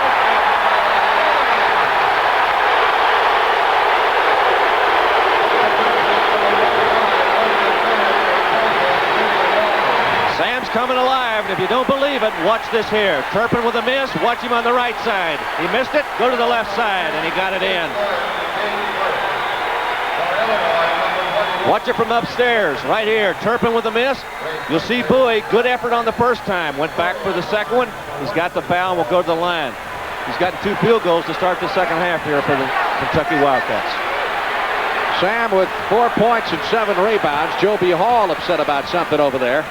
Sam's coming alive, and if you don't believe it, watch this here. Turpin with a miss. Watch him on the right side. He missed it. Go to the left side, and he got it in. Watch it from upstairs. Right here. Turpin with a miss. You'll see Bowie. Good effort on the first time. Went back for the second one. He's got the foul and will go to the line. He's gotten 2 field goals to start the second half here for the Kentucky Wildcats. Sam with 4 points and 7 rebounds. Joby Hall upset about something over there.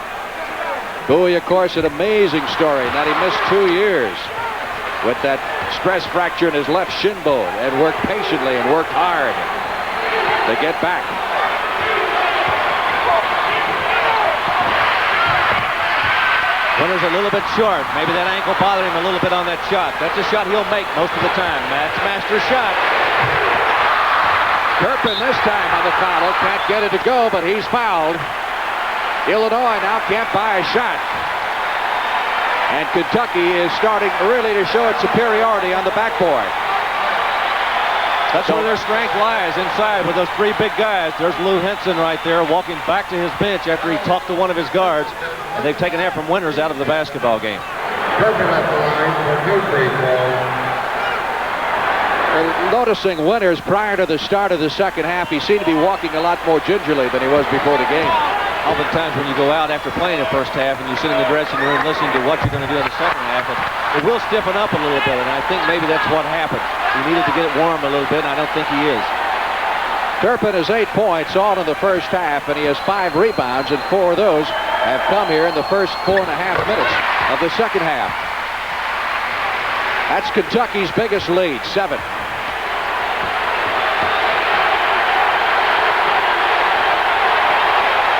Bowie, of course, an amazing story. That he missed 2 years with that stress fracture in his left shin bone and worked patiently and worked hard to get back. Winter's a little bit short. Maybe that ankle bothered him a little bit on that shot. That's a shot he'll make most of the time. That's Master's shot. Turpin this time on the foul. Can't get it to go, but he's fouled. Illinois now can't buy a shot. And Kentucky is starting really to show its superiority on the backboard. That's where their strength lies, inside with those 3 big guys. There's Lou Henson right there walking back to his bench after he talked to one of his guards. And they've taken Ephraim Winters out of the basketball game. Turpin at the line for 2 free throws. Noticing Winters prior to the start of the second half, he seemed to be walking a lot more gingerly than he was before the game. Oftentimes when you go out after playing the first half and you sit in the dressing room listening to what you're going to do in the second half, it will stiffen up a little bit, and I think maybe that's what happened. He needed to get it warm a little bit, and I don't think he is. Turpin has 8 points all in the first half, and he has 5 rebounds, and 4 of those have come here in the first 4.5 minutes of the second half. That's Kentucky's biggest lead, 7.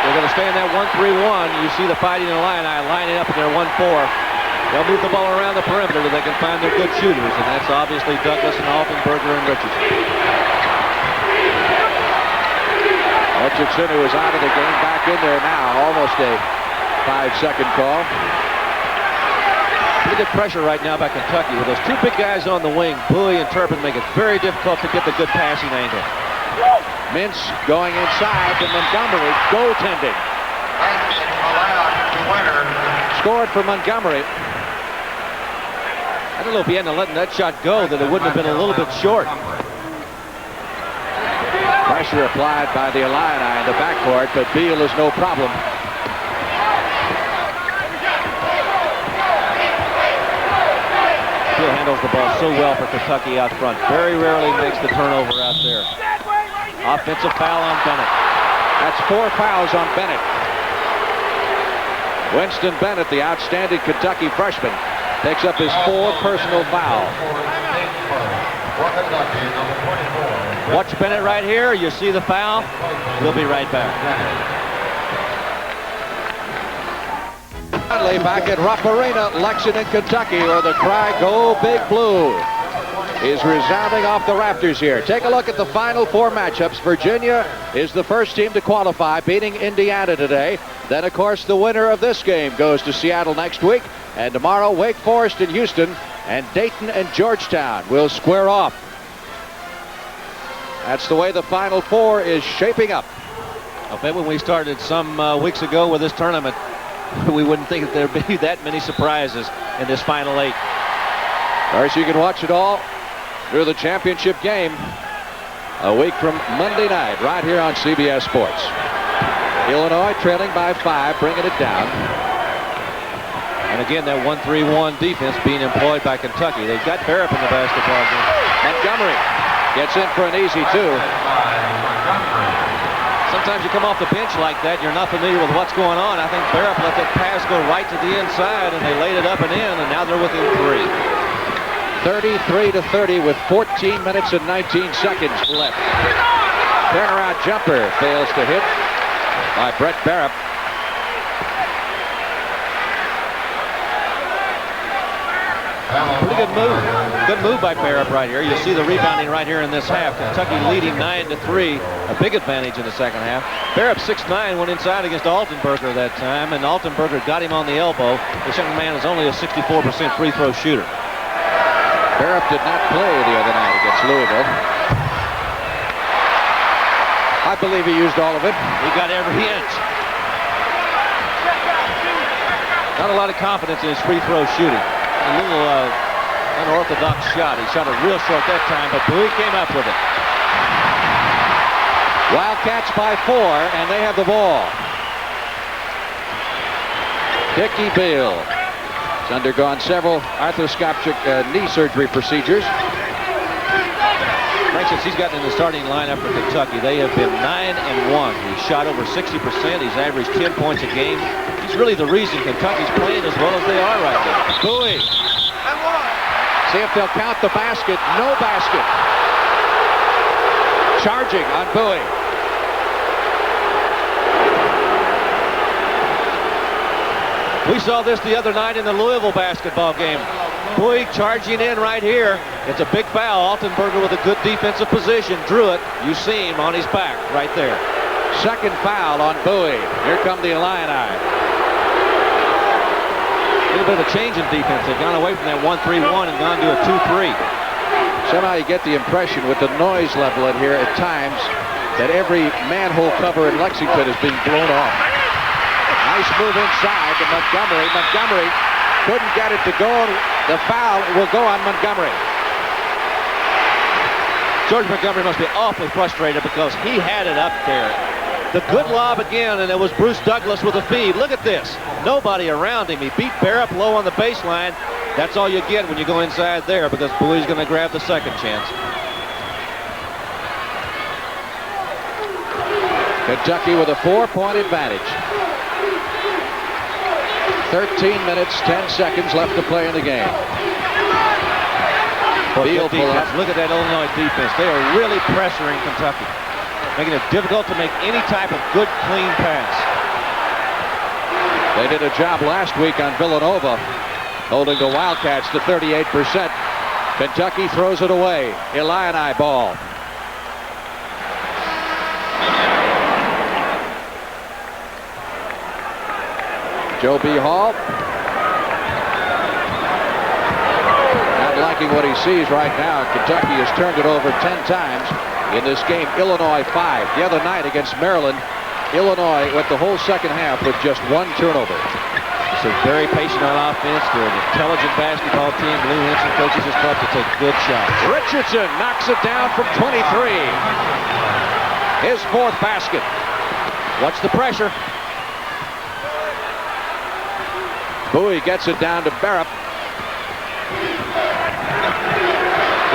They're going to stay in that 1-3-1. You see the Fighting Illini lining up in their 1-4. They'll move the ball around the perimeter where they can find their good shooters, and that's obviously Douglas and Altenberger and Richardson. Richardson, who was out of the game, back in there now. Almost a 5-second call. Pretty good pressure right now by Kentucky with those 2 big guys on the wing. Bowie and Turpin make it very difficult to get the good passing angle. Mintz going inside to Montgomery, goaltending. Scored for Montgomery. I don't know if he hadn't let that shot go, that it wouldn't have been a little bit short. Pressure applied by the Illini in the backcourt, but Beal is no problem. Beal handles the ball so well for Kentucky out front. Very rarely makes the turnover out there. Offensive foul on Bennett. That's 4 fouls on Bennett. Winston Bennett, the outstanding Kentucky freshman, picks up his 4th personal foul. Watch Bennett right here. You see the foul. We'll be right back. finally back at Rupp Arena, Lexington, Kentucky, where the cry, "Go Big Blue," is resounding off the rafters here. Take a look at the final 4 matchups. Virginia is the first team to qualify, beating Indiana today. Then, of course, the winner of this game goes to Seattle next week. And tomorrow, Wake Forest and Houston, and Dayton and Georgetown will square off. That's the way the Final 4 is shaping up. I bet when we started some weeks ago with this tournament, we wouldn't think that there'd be that many surprises in this Final 8. Of course, you can watch it all through the championship game a week from Monday night right here on CBS Sports. Illinois trailing by 5, bringing it down. And again, that 1-3-1 defense being employed by Kentucky. They've got Barrett in the basketball game. Montgomery gets in for an easy 2. Sometimes you come off the bench like that, you're not familiar with what's going on. I think Barrett let that pass go right to the inside, and they laid it up and in, and now they're within 3. 33-30 with 14 minutes and 19 seconds left. Turnaround jumper fails to hit by Brett Barrett. Pretty good move. Good move by Barrett right here. You'll see the rebounding right here in this half. Kentucky leading 9-3. A big advantage in the second half. Barrett 6'9", went inside against Altenberger that time, and Altenberger got him on the elbow. This young man is only a 64% free throw shooter. Barrett did not play the other night against Louisville. I believe he used all of it. He got every inch. Not a lot of confidence in his free throw shooting. A little unorthodox shot. He shot it real short that time, but Bowie came up with it. Wildcats by 4, and they have the ball. Dickie Beal has undergone several arthroscopic knee surgery procedures. Frank, since he's gotten in the starting lineup for Kentucky, they have been 9-1. He's shot over 60%. He's averaged 10 points a game. He's really the reason Kentucky's playing as well as they are right now. Bowie. See if they'll count the basket. No basket. Charging on Bowie. We saw this the other night in the Louisville basketball game. Bowie charging in right here. It's a big foul. Altenberger with a good defensive position. Drew it. You see him on his back right there. Second foul on Bowie. Here come the Illini. A little bit of a change in defense. They've gone away from that 1-3-1 and gone to a 2-3. Somehow you get the impression with the noise level in here at times that every manhole cover in Lexington is being blown off. Nice move inside to Montgomery. Montgomery couldn't get it to go. The foul will go on Montgomery. George Montgomery must be awfully frustrated because he had it up there. The good lob again, and it was Bruce Douglas with a feed. Look at this. Nobody around him. He beat Barrett low on the baseline. That's all you get when you go inside there because Bowie's going to grab the second chance. Kentucky with a 4-point advantage. 13 minutes, 10 seconds left to play in the game. Beal pull up. Look at that Illinois defense. They are really pressuring Kentucky, making it difficult to make any type of good, clean pass. They did a job last week on Villanova, holding the Wildcats to 38%. Kentucky throws it away. Illini ball. Joe B. Hall. Not liking what he sees right now. Kentucky has turned it over 10 times in this game. Illinois 5. The other night against Maryland, Illinois went the whole second half with just 1 turnover. So very patient on offense. They're an intelligent basketball team. Lou Henson coaches his club to take good shots. Richardson knocks it down from 23. His 4th basket. Watch the pressure. Bowie gets it down to Barrett.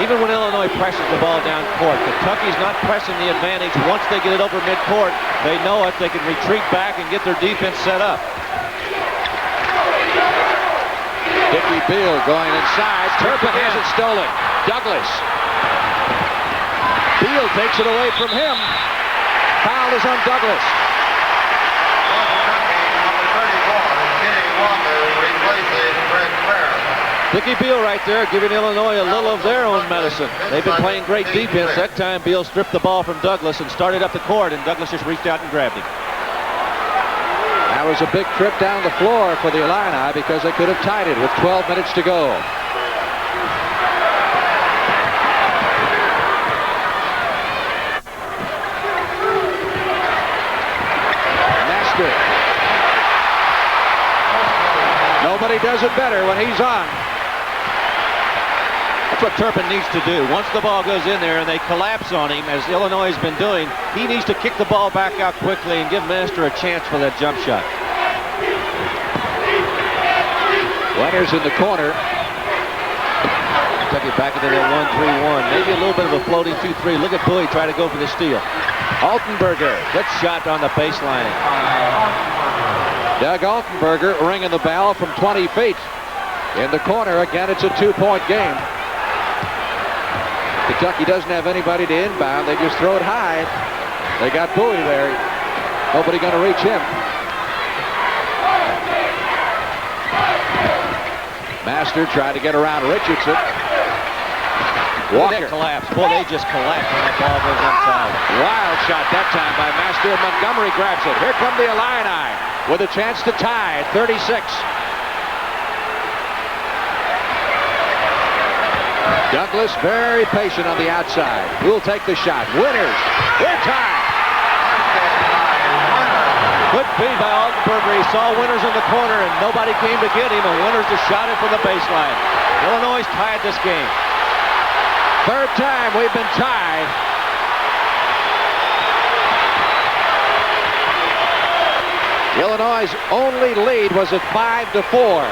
Even when Illinois presses the ball down court, Kentucky's not pressing the advantage. Once they get it over midcourt, they know it. They can retreat back and get their defense set up. Dickie Beal going inside. Turpin has it stolen. Douglas. Beal takes it away from him. Foul is on Douglas. Number 34, Kenny Walker. Dickie Beal right there giving Illinois a little of their own medicine. They've been playing great defense. That time Beal stripped the ball from Douglas and started up the court, and Douglas just reached out and grabbed him. That was a big trip down the floor for the Illini because they could have tied it with 12 minutes to go. Master. Nobody does it better when he's on. That's what Turpin needs to do. Once the ball goes in there and they collapse on him, as Illinois has been doing, he needs to kick the ball back out quickly and give Master a chance for that jump shot. Winters in the corner. Kentucky back into that 1-3-1. Maybe a little bit of a floating 2-3. Look at Bowie try to go for the steal. Altenberger, good shot on the baseline. Doug Altenberger ringing the bell from 20 feet. In the corner, again, it's a 2-point game. Kentucky doesn't have anybody to inbound. They just throw it high. They got Bowie there. Nobody going to reach him. Master tried to get around Richardson. Walker. That collapse. Boy, they just collapsed when that ball goes inside. Wild shot that time by Master. Montgomery grabs it. Here come the Illini with a chance to tie at 36. Douglas very patient on the outside. Who'll take the shot? Winters. They're tied. Good feed by Altenberger. He saw Winters in the corner and nobody came to get him, and Winters just shot it from the baseline. Illinois tied this game. Third time we've been tied. Illinois' only lead was at 5-4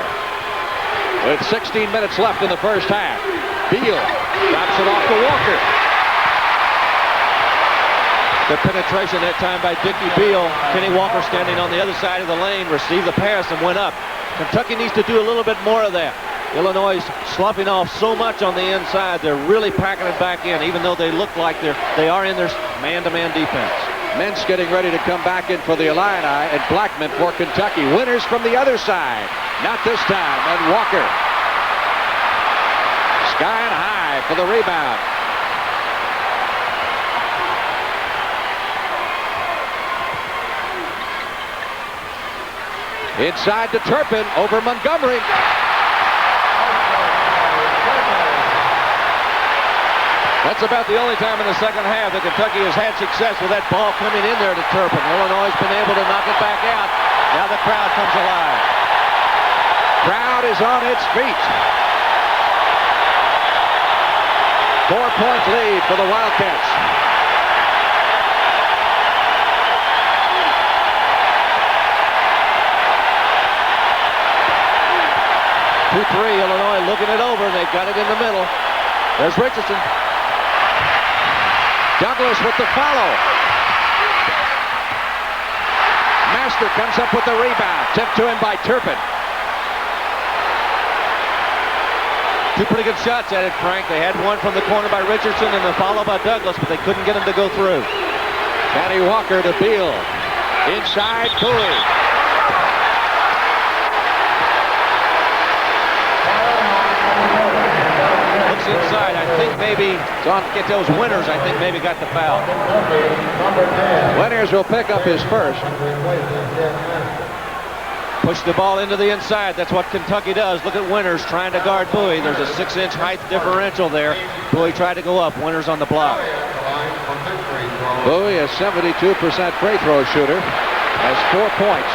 with 16 minutes left in the first half. Beal drops it off to Walker. The penetration that time by Dickie Beal. Kenny Walker standing on the other side of the lane, received the pass and went up. Kentucky needs to do a little bit more of that. Illinois is sloughing off so much on the inside. They're really packing it back in, even though they look like they are in their man-to-man defense. Mintz getting ready to come back in for the Illini, and Blackman for Kentucky. Winters from the other side. Not this time. And Walker. Skying high for the rebound. Inside to Turpin over Montgomery. That's about the only time in the second half that Kentucky has had success with that ball coming in there to Turpin. Illinois has been able to knock it back out. Now the crowd comes alive. Crowd is on its feet. 4-point lead for the Wildcats. Illinois looking it over, and they've got it in the middle. There's Richardson. Douglas with the follow. Master comes up with the rebound. Tipped to him by Turpin. Two pretty good shots at it, Frank. They had one from the corner by Richardson and the follow by Douglas, but they couldn't get him to go through. Kenny Walker to Beal. Inside, Bowie. Inside, I think maybe get those Winters. I think maybe got the foul. Winters will pick up his first. Push the ball into the inside. That's what Kentucky does. Look at Winters trying to guard Bowie. There's a 6-inch height differential there. Bowie tried to go up. Winters on the block. Bowie, a 72% free throw shooter, has 4 points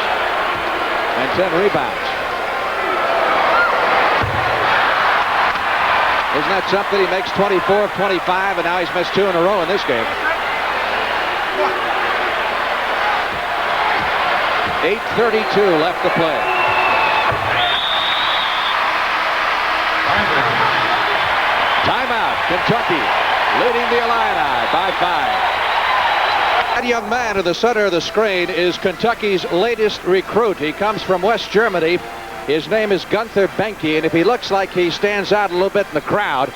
and 10 rebounds. Isn't that something? He makes 24 of 25, and now he's missed 2 in a row in this game. 8:32 left to play. Timeout. Kentucky leading the Illini by 5. That young man in the center of the screen is Kentucky's latest recruit. He comes from West Germany. His name is Gunther Benke, and if he looks like he stands out a little bit in the crowd,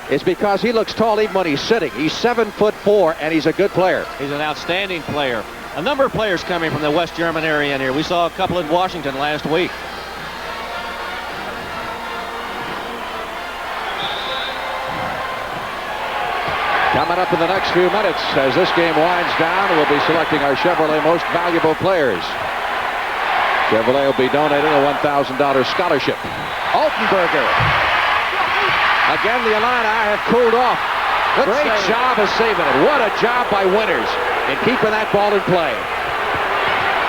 it's because he looks tall even when he's sitting. He's 7'4", and he's a good player. He's an outstanding player. A number of players coming from the West German area in here. We saw a couple in Washington last week. Coming up in the next few minutes, as this game winds down, we'll be selecting our Chevrolet Most Valuable Players. Chevrolet will be donating a $1,000 scholarship. Altenberger. Again, the Illini have cooled off. Great job of saving it. What a job by Winters in keeping that ball in play.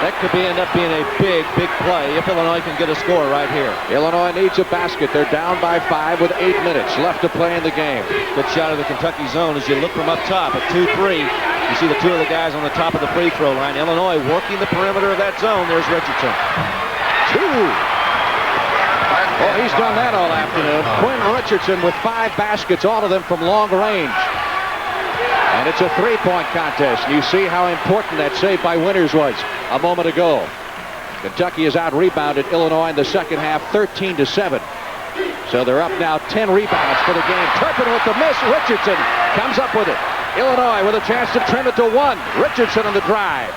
That could end up being a big, big play if Illinois can get a score right here. Illinois needs a basket. They're down by 5 with 8 minutes left to play in the game. Good shot of the Kentucky zone as you look from up top at 2-3. You see the two of the guys on the top of the free throw line. Illinois working the perimeter of that zone. There's Richardson. 2. Oh, he's done that all afternoon. Quinn Richardson with 5 baskets, all of them from long range. And it's a three-point contest. You see how important that save by Winters was a moment ago. Kentucky has out-rebounded Illinois in the second half, 13-7. So they're up now 10 rebounds for the game. Turpin with the miss. Richardson comes up with it. Illinois with a chance to trim it to 1. Richardson on the drive.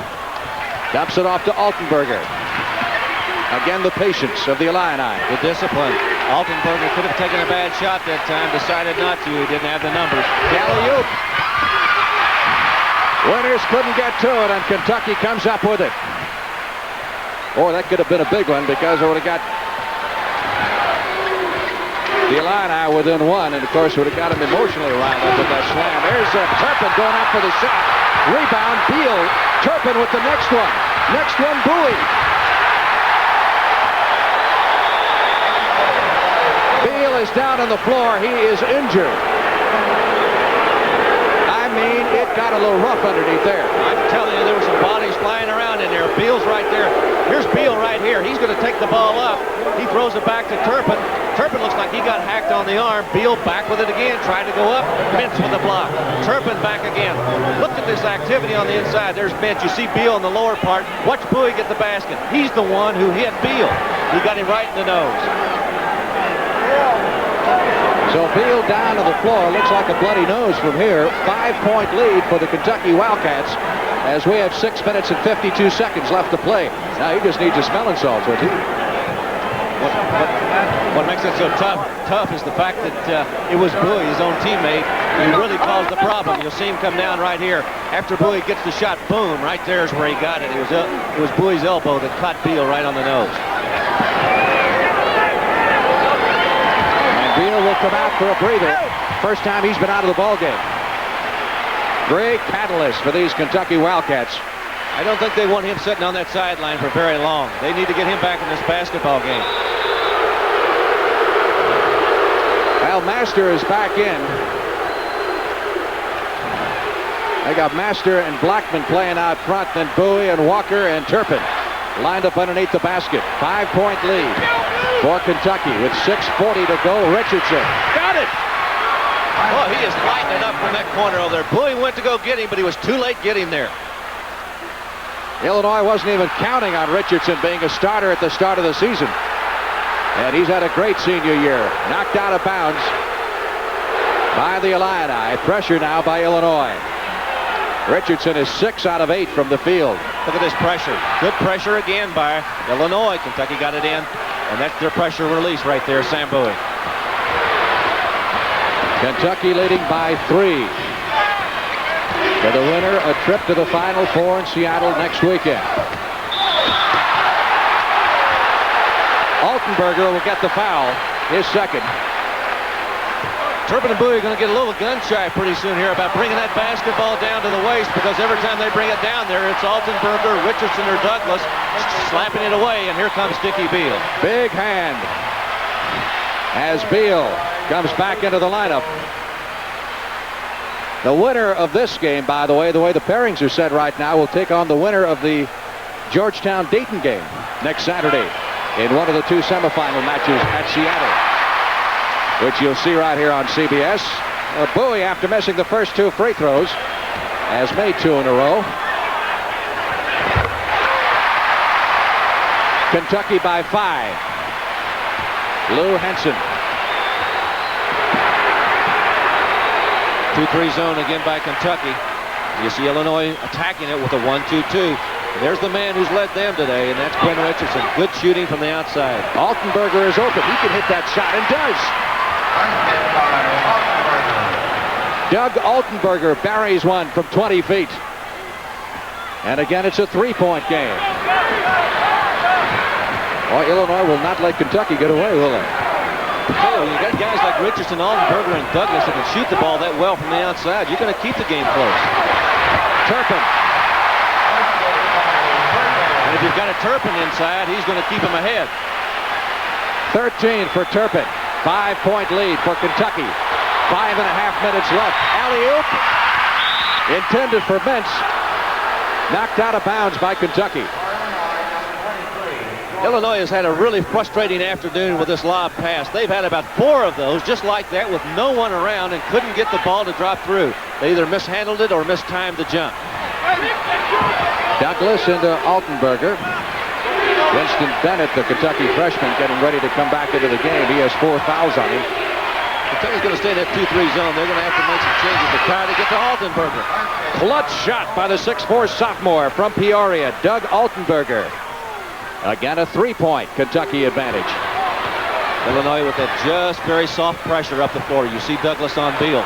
Dumps it off to Altenberger. Again, the patience of the Illini. The discipline. Altenberger could have taken a bad shot that time. Decided not to. He didn't have the numbers. Alley-oop. Winters couldn't get to it, and Kentucky comes up with it. Boy, that could have been a big one because it would have got the Illini within 1, and of course would have got him emotionally riled up with that slam. There's Turpin going up for the shot. Rebound, Beal. Turpin with the next one. Next one, Bowie. Beal is down on the floor. He is injured. It got a little rough underneath there. I'm telling you, there were some bodies flying around in there. Beal's right there. Here's Beal right here. He's going to take the ball up. He throws it back to Turpin. Turpin looks like he got hacked on the arm. Beal back with it again. Tried to go up. Mintz with the block. Turpin back again. Look at this activity on the inside. There's Mintz. You see Beal in the lower part. Watch Bowie get the basket. He's the one who hit Beal. He got him right in the nose. So Beal down to the floor. Looks like a bloody nose from here. 5-point lead for the Kentucky Wildcats as we have 6 minutes and 52 seconds left to play. Now he just needs a smelling salts, doesn't he? What makes it so tough is the fact that it was Bowie, his own teammate, who really caused the problem. You'll see him come down right here. After Bowie gets the shot, boom, right there is where he got it. It was Bowie's elbow that caught Beal right on the nose. Beal will come out for a breather. First time he's been out of the ball game. Great catalyst for these Kentucky Wildcats. I don't think they want him sitting on that sideline for very long. They need to get him back in this basketball game. Well, Master is back in. They got Master and Blackman playing out front, then Bowie and Walker and Turpin lined up underneath the basket. 5-point lead for Kentucky with 6:40 to go. Richardson got it. Oh, he is lighting it up from that corner over there. Bowie went to go get him, but he was too late getting there. Illinois wasn't even counting on Richardson being a starter at the start of the season. And he's had a great senior year. Knocked out of bounds by the Illini. Pressure now by Illinois. Richardson is 6 out of 8 from the field. Look at this pressure. Good pressure again by Illinois. Kentucky got it in. And that's their pressure release right there, Sam Bowie. Kentucky leading by 3. For the winner, a trip to the Final Four in Seattle next weekend. Altenberger will get the foul, his second. Turpin and Bowie are going to get a little gun shy pretty soon here about bringing that basketball down to the waist, because every time they bring it down there, it's Altenberger, Richardson, or Douglas slapping it away, and here comes Dickie Beal. Big hand as Beal comes back into the lineup. The winner of this game, by the way the pairings are set right now, will take on the winner of the Georgetown-Dayton game next Saturday in one of the 2 semifinal matches at Seattle, which you'll see right here on CBS. Bowie, after missing the first 2 free throws, has made 2 in a row. Kentucky by 5. Lou Henson. 2-3 zone again by Kentucky. You see Illinois attacking it with a 1-2-2. There's the man who's led them today, and that's Quinn Richardson. Good shooting from the outside. Altenberger is open. He can hit that shot, and does. Doug Altenberger buries one from 20 feet. And again, it's a three-point game. Well, Illinois will not let Kentucky get away, will they? Oh, you got guys like Richardson, Altenberger, and Douglas that can shoot the ball that well from the outside. You're going to keep the game close. Turpin. And if you've got a Turpin inside, he's going to keep him ahead. 13 for Turpin. 5-point lead for Kentucky. 5.5 minutes left. Alley-oop. Intended for Mintz. Knocked out of bounds by Kentucky. Illinois has had a really frustrating afternoon with this lob pass. They've had about 4 of those just like that with no one around and couldn't get the ball to drop through. They either mishandled it or mistimed the jump. Douglas into Altenberger. Winston Bennett, the Kentucky freshman, getting ready to come back into the game. He has 4 fouls on him. Kentucky's going to stay in that 2-3 zone. They're going to have to make some changes to try to get to Altenberger. Clutch shot by the 6'4 sophomore from Peoria, Doug Altenberger. Again, a 3-point Kentucky advantage. Illinois with that just very soft pressure up the floor. You see Douglas on Beal.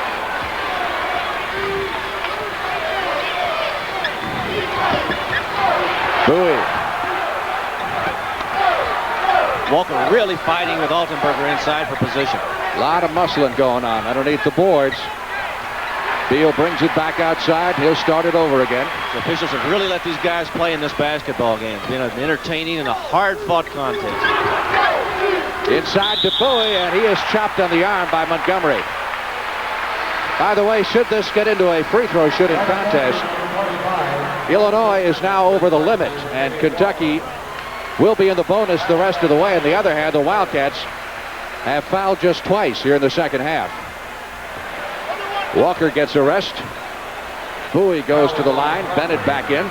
Bowie. Walker really fighting with Altenberger inside for position. A lot of muscling going on underneath the boards. Beal brings it back outside. He'll start it over again. The officials have really let these guys play in this basketball game. It's been an entertaining and a hard-fought contest. Inside to Bowie, and he is chopped on the arm by Montgomery. By the way, should this get into a free throw shooting contest, Illinois is now over the limit, and Kentucky will be in the bonus the rest of the way. On the other hand, the Wildcats have fouled just twice here in the second half. Walker gets a rest. Bowie goes to the line. Bennett back in.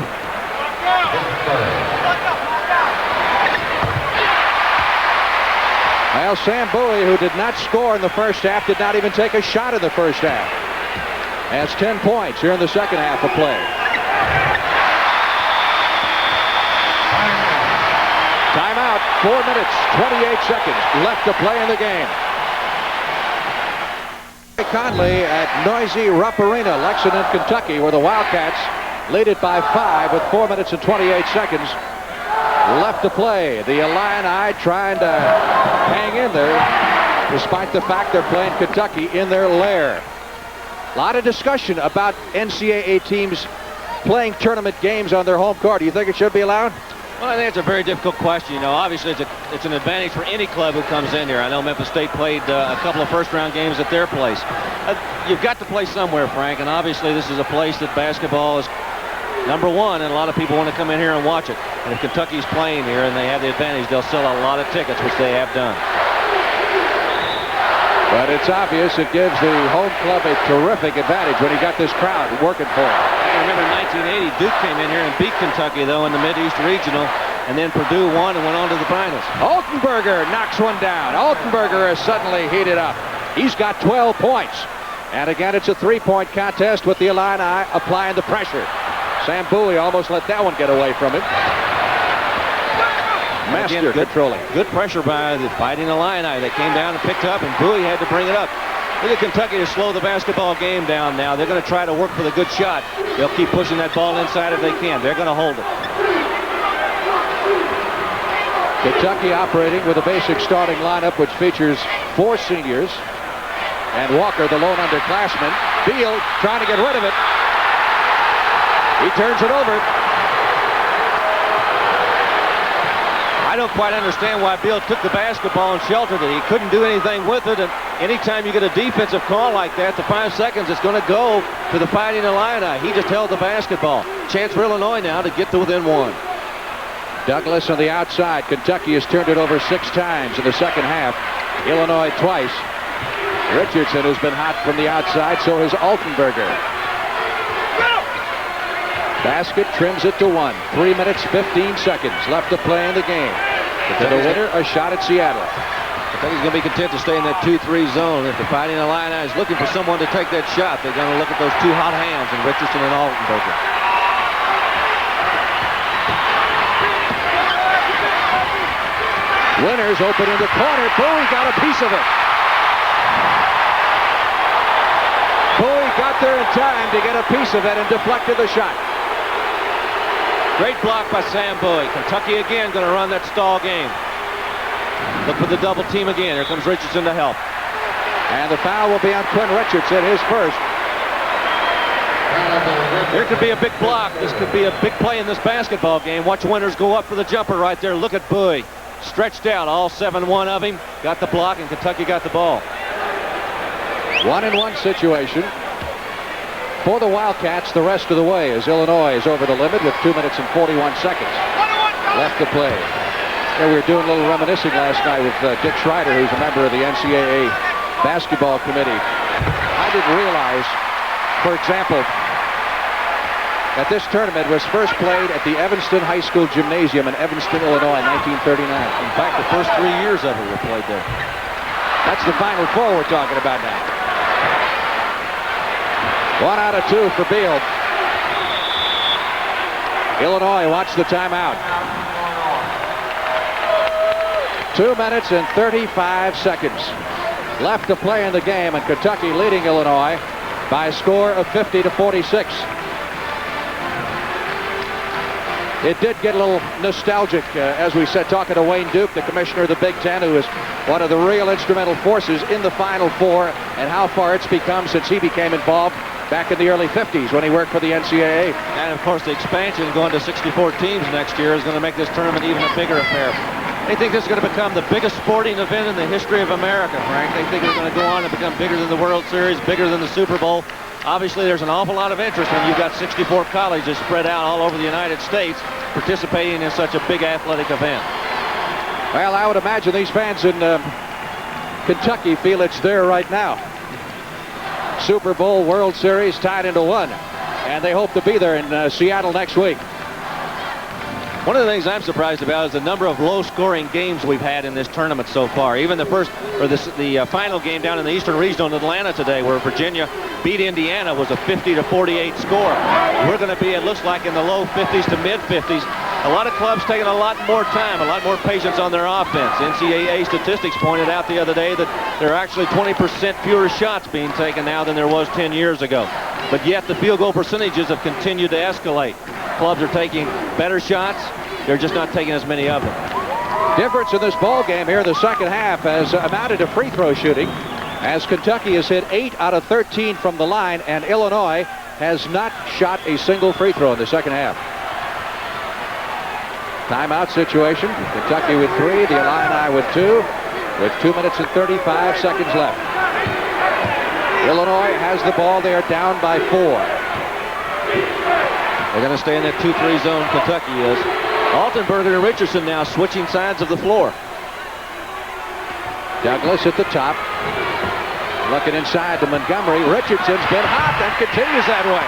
Well, Sam Bowie, who did not score in the first half, did not even take a shot in the first half. Has 10 points here in the second half of play. Timeout. 4 minutes, 28 seconds left to play in the game. Conley at noisy Rupp Arena, Lexington, Kentucky, where the Wildcats lead it by 5 with 4 minutes and 28 seconds left to play. The Illini trying to hang in there despite the fact they're playing Kentucky in their lair. A lot of discussion about NCAA teams playing tournament games on their home court. Do you think it should be allowed? Well, I think it's a very difficult question. You know, obviously it's an advantage for any club who comes in here. I know Memphis State played a couple of first-round games at their place. You've got to play somewhere, Frank, and obviously this is a place that basketball is #1, and a lot of people want to come in here and watch it. And if Kentucky's playing here and they have the advantage, they'll sell a lot of tickets, which they have done. But it's obvious it gives the home club a terrific advantage when he got this crowd working for him. I remember in 1980, Duke came in here and beat Kentucky, though, in the Mid-East Regional, and then Purdue won and went on to the finals. Altenberger knocks one down. Altenberger is suddenly heated up. He's got 12 points. And again, it's a 3-point contest with the Illini applying the pressure. Sam Bowie almost let that one get away from him. Master controlling. Good pressure by the Fighting Illini. They came down and picked up, and Bowie had to bring it up. Look at Kentucky to slow the basketball game down now. They're going to try to work for the good shot. They'll keep pushing that ball inside if they can. They're going to hold it. Kentucky operating with a basic starting lineup which features 4 seniors and Walker, the lone underclassman. Beal trying to get rid of it. He turns it over. I don't quite understand why Beal took the basketball and sheltered it. He couldn't do anything with it, and anytime you get a defensive call like that, the 5 seconds, it's going to go to the Fighting Illini. He just held the basketball. Chance for Illinois now to get to within 1. Douglas on the outside. Kentucky has turned it over 6 times in the second half. Illinois twice. Richardson has been hot from the outside, so has Altenberger. Basket trims it to 1. 3 minutes, 15 seconds left to play in the game. To the winner, a shot at Seattle. Kentucky's going to be content to stay in that 2-3 zone. If the Fighting Illini is looking for someone to take that shot, they're going to look at those 2 hot hands in Richardson and Altenberger. Winners open in the corner. Bowie got a piece of it. Bowie got got there in time to get a piece of it and deflected the shot. Great block by Sam Bowie. Kentucky again going to run that stall game. Look for the double team again. Here comes Richardson to help. And the foul will be on Quinn Richardson, his first. Here could be a big block. This could be a big play in this basketball game. Watch Winters go up for the jumper right there. Look at Bowie. Stretched out, all 7-1 of him. Got the block, and Kentucky got the ball. 1-and-1 situation for the Wildcats the rest of the way as Illinois is over the limit with 2 minutes and 41 seconds left to play. Yeah, we were doing a little reminiscing last night with Dick Schreider, who's a member of the NCAA basketball committee. I didn't realize, for example, that this tournament was first played at the Evanston High School Gymnasium in Evanston, Illinois, 1939. In fact, the first 3 years of it were played there. That's the Final Four we're talking about now. 1 out of 2 for Beal. Illinois wants the timeout. 2 minutes and 35 seconds left to play in the game, and Kentucky leading Illinois by a score of 50-46. It did get a little nostalgic, as we said, talking to Wayne Duke, the commissioner of the Big Ten, who is one of the real instrumental forces in the Final Four, and how far it's become since he became involved back in the early 50s when he worked for the NCAA. And, of course, the expansion going to 64 teams next year is going to make this tournament even a bigger affair. They think this is going to become the biggest sporting event in the history of America, Frank. They think it's going to go on and become bigger than the World Series, bigger than the Super Bowl. Obviously, there's an awful lot of interest when you've got 64 colleges spread out all over the United States participating in such a big athletic event. Well, I would imagine these fans in Kentucky feel it's there right now. Super Bowl, World Series tied into one, and they hope to be there in Seattle next week. One of the things I'm surprised about is the number of low-scoring games we've had in this tournament so far. Even the final game down in the Eastern Regional in Atlanta today, where Virginia beat Indiana, was a 50-48 score. We're going to be, it looks like, in the low 50s to mid 50s. A lot of clubs taking a lot more time, a lot more patience on their offense. NCAA statistics pointed out the other day that there are actually 20% fewer shots being taken now than there was 10 years ago. But yet the field goal percentages have continued to escalate. Clubs are taking better shots. They're just not taking as many of them. Difference in this ball game here in the second half has amounted to free throw shooting, as Kentucky has hit 8 out of 13 from the line, and Illinois has not shot a single free throw in the second half. Timeout situation. Kentucky with 3, the Illini with 2, with 2 minutes and 35 seconds left. Illinois has the ball. They are down by 4. They're going to stay in that 2-3 zone, Kentucky is. Altenberger and Richardson now switching sides of the floor. Douglas at the top. Looking inside to Montgomery. Richardson's been hot and continues that way.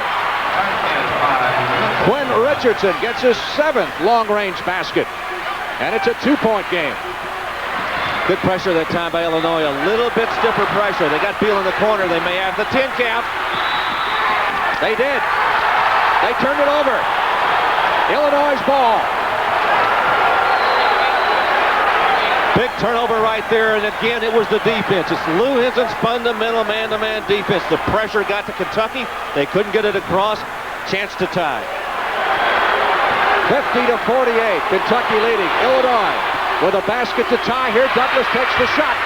Quinn Richardson gets his 7th long-range basket. And it's a 2-point game. Good pressure that time by Illinois. A little bit stiffer pressure. They got Beal in the corner. They may have the 10 count. They did. They turned it over. Illinois' ball. Big turnover right there, and again, it was the defense. It's Lou Henson's fundamental man-to-man defense. The pressure got to Kentucky. They couldn't get it across. Chance to tie. 50-48. Kentucky leading. Illinois with a basket to tie here. Douglas takes the shot.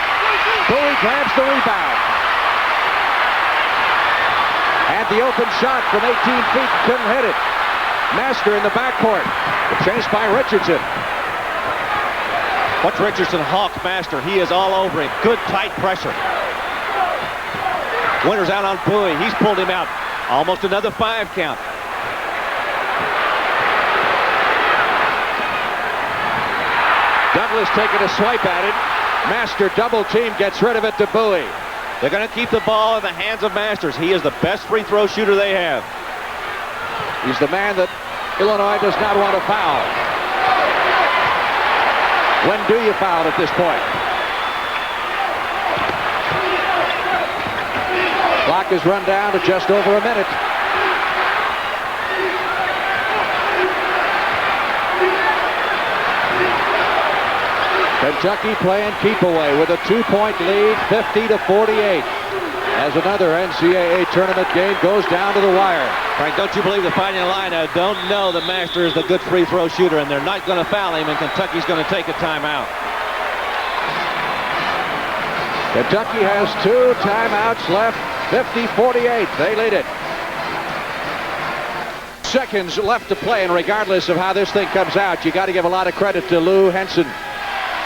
Bowie grabs the rebound. Had the open shot from 18 feet. Couldn't hit it. Master in the backcourt. Chased by Richardson. Watch Richardson hawk Master. He is all over him. Good tight pressure. Winters out on Bowie. He's pulled him out. Almost another 5 count. Douglas taking a swipe at it. Master double team, gets rid of it to Bowie. They're going to keep the ball in the hands of Masters. He is the best free throw shooter they have. He's the man that Illinois does not want to foul. When do you foul at this point? Clock is run down to just over a minute. Kentucky playing keep away with a 2-point lead, 50-48. as another NCAA tournament game goes down to the wire. Frank, don't you believe the Fighting Illini don't know that Master is the good free throw shooter, and they're not going to foul him, and Kentucky's going to take a timeout. Kentucky has 2 timeouts left, 50-48. They lead it. Seconds left to play, and regardless of how this thing comes out, you got to give a lot of credit to Lou Henson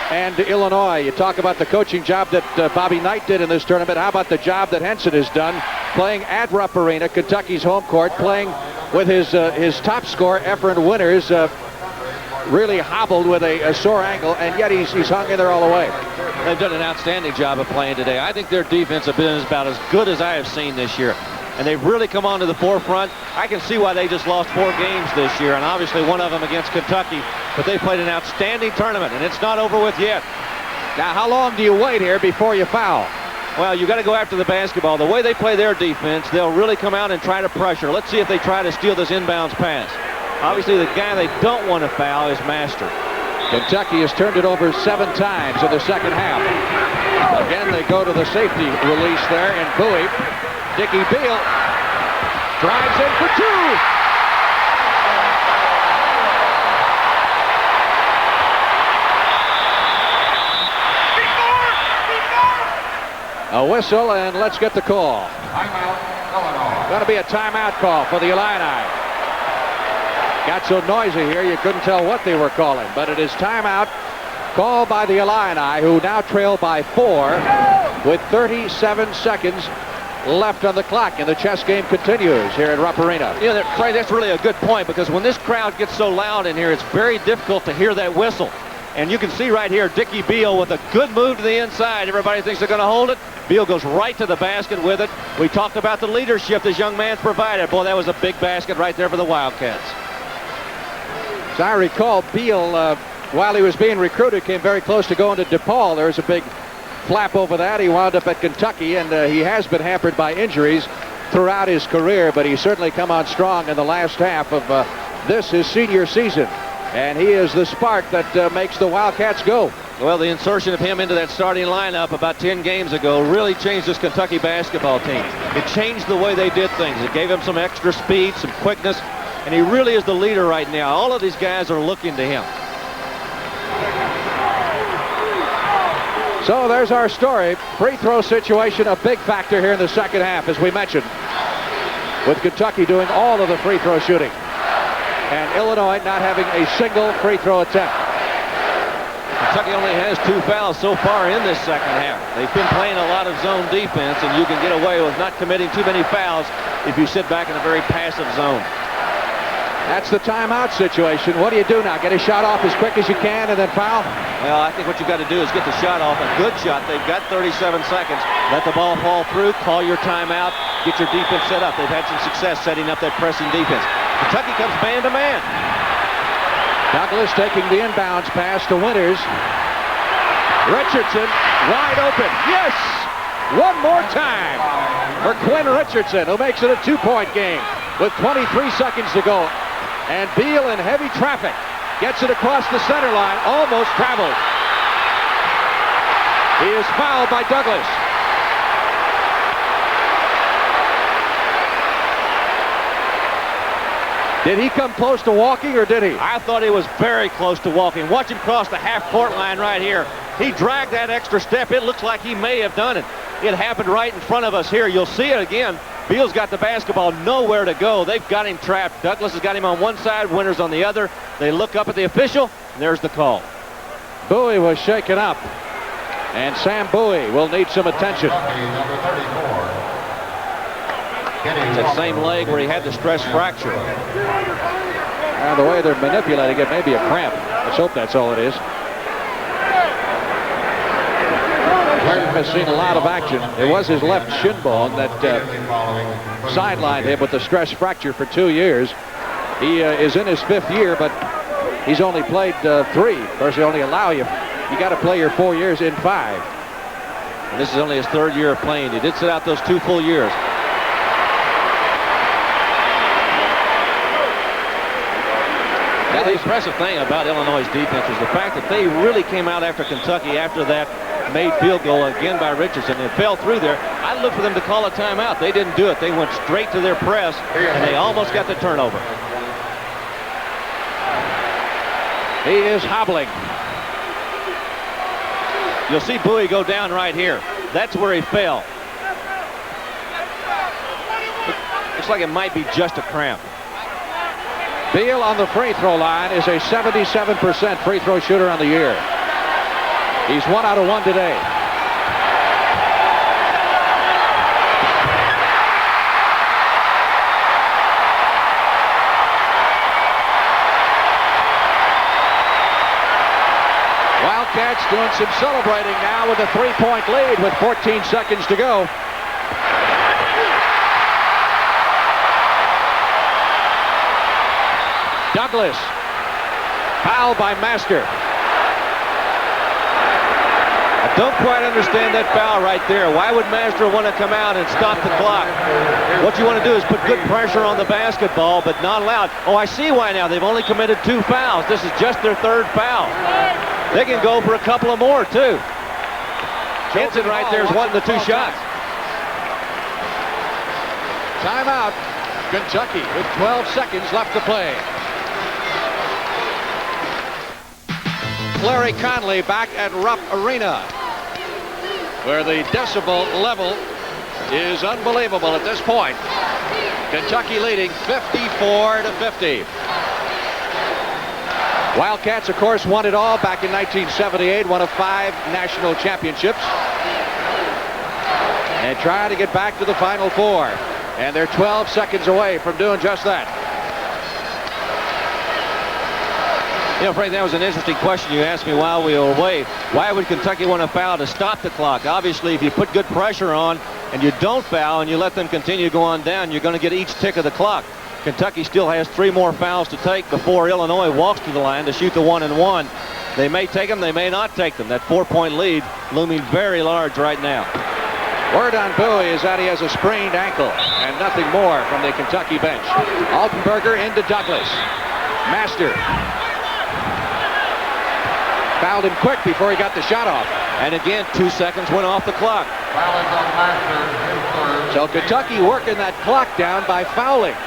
and Illinois. You talk about the coaching job that Bobby Knight did in this tournament. How about the job that Henson has done playing at Rupp Arena, Kentucky's home court, playing with his top scorer, Efren Winters, really hobbled with a sore ankle, and yet he's hung in there all the way. They've done an outstanding job of playing today. I think their defense has been about as good as I have seen this year. And they've really come on to the forefront. I can see why they just lost 4 games this year, and obviously one of them against Kentucky. But they played an outstanding tournament, and it's not over with yet. Now, how long do you wait here before you foul? Well, you got to go after the basketball. The way they play their defense, they'll really come out and try to pressure. Let's see if they try to steal this inbounds pass. Obviously, the guy they don't want to foul is Master. Kentucky has turned it over 7 times in the second half. Again, they go to the safety release there, and Bowie. Dickie Beal drives in for 2. A whistle, and let's get the call. Timeout, Illinois. Going to be a timeout call for the Illini. Got so noisy here you couldn't tell what they were calling, but it is timeout called by the Illini, who now trail by 4 with 37 seconds left on the clock, and the chess game continues here at Rupp Arena. You know, Frank, that's really a good point, because when this crowd gets so loud in here, it's very difficult to hear that whistle. And you can see right here, Dickie Beal with a good move to the inside. Everybody thinks they're going to hold it. Beal goes right to the basket with it. We talked about the leadership this young man's provided. Boy, that was a big basket right there for the Wildcats. As I recall, Beal, while he was being recruited, came very close to going to DePaul. There was a big flap over that. He wound up at Kentucky, and he has been hampered by injuries throughout his career, but he's certainly come on strong in the last half of this, his senior season. And he is the spark that makes the Wildcats go. Well, the insertion of him into that starting lineup about 10 games ago really changed this Kentucky basketball team. It changed the way they did things. It gave him some extra speed, some quickness, and he really is the leader right now. All of these guys are looking to him. So there's our story. Free throw situation, a big factor here in the second half, as we mentioned, with Kentucky doing all of the free throw shooting and Illinois not having a single free throw attempt. Kentucky only has 2 fouls so far in this second half. They've been playing a lot of zone defense, and you can get away with not committing too many fouls if you sit back in a very passive zone. That's the timeout situation. What do you do now? Get a shot off as quick as you can and then foul? Well, I think what you've got to do is get the shot off, a good shot. They've got 37 seconds. Let the ball fall through, call your timeout, get your defense set up. They've had some success setting up that pressing defense. Kentucky comes man-to-man. Douglas taking the inbounds pass to Winters. Richardson wide open. Yes! One more time for Quinn Richardson, who makes it a 2-point game with 23 seconds to go. And Beal in heavy traffic gets it across the center line, almost traveled. He is fouled by Douglas. Did he come close to walking, or did he? I thought he was very close to walking. Watch him cross the half-court line right here. He dragged that extra step. It looks like he may have done it. It happened right in front of us here. You'll see it again. Beal's got the basketball, nowhere to go. They've got him trapped. Douglas has got him on one side, Winters on the other. They look up at the official, and there's the call. Bowie was shaken up, and Sam Bowie will need some attention. Number 34. It's that same leg where he had the stress fracture. The way they're manipulating it may be a cramp. Let's hope that's all it is. Clinton has seen a lot of action. It was his left shin bone that sidelined him with the stress fracture for 2 years. He is in his 5th year, but he's only played 3. Of course, they only allow you got to play your 4 years in 5. And this is only his 3rd year of playing. He did sit out those 2 full years. Yeah, the impressive thing about Illinois' defense is the fact that they really came out after Kentucky after that made field goal again by Richardson and fell through there. I looked for them to call a timeout. They didn't do it. They went straight to their press, and they almost got the turnover. He is hobbling. You'll see Bowie go down right here. That's where he fell. Looks like it might be just a cramp. Beal on the free throw line is a 77% free throw shooter on the year. He's 1 out of 1 today. Wildcats doing some celebrating now with a 3-point lead with 14 seconds to go. Douglas, foul by Master. I don't quite understand that foul right there. Why would Master want to come out and stop the clock? What you want to do is put good pressure on the basketball, but not allowed. Oh, I see why now. They've only committed 2 fouls. This is just their 3rd foul. They can go for a couple of more, too. Jensen right there is wanting the 2 shots. Timeout. Kentucky with 12 seconds left to play. Larry Conley back at Rupp Arena, where the decibel level is unbelievable at this point. Kentucky leading 54-50. Wildcats, of course, won it all back in 1978, one of 5 national championships, and trying to get back to the Final Four. And they're 12 seconds away from doing just that. You know, Frank, that was an interesting question you asked me while we were away. Why would Kentucky want to foul to stop the clock? Obviously, if you put good pressure on and you don't foul and you let them continue to go on down, you're going to get each tick of the clock. Kentucky still has 3 more fouls to take before Illinois walks to the line to shoot the 1-and-1. They may take them, they may not take them. That 4-point lead looming very large right now. Word on Bowie is that he has a sprained ankle and nothing more from the Kentucky bench. Altenberger into Douglas. Master fouled him quick before he got the shot off. And again, 2 seconds went off the clock. So Kentucky working that clock down by fouling.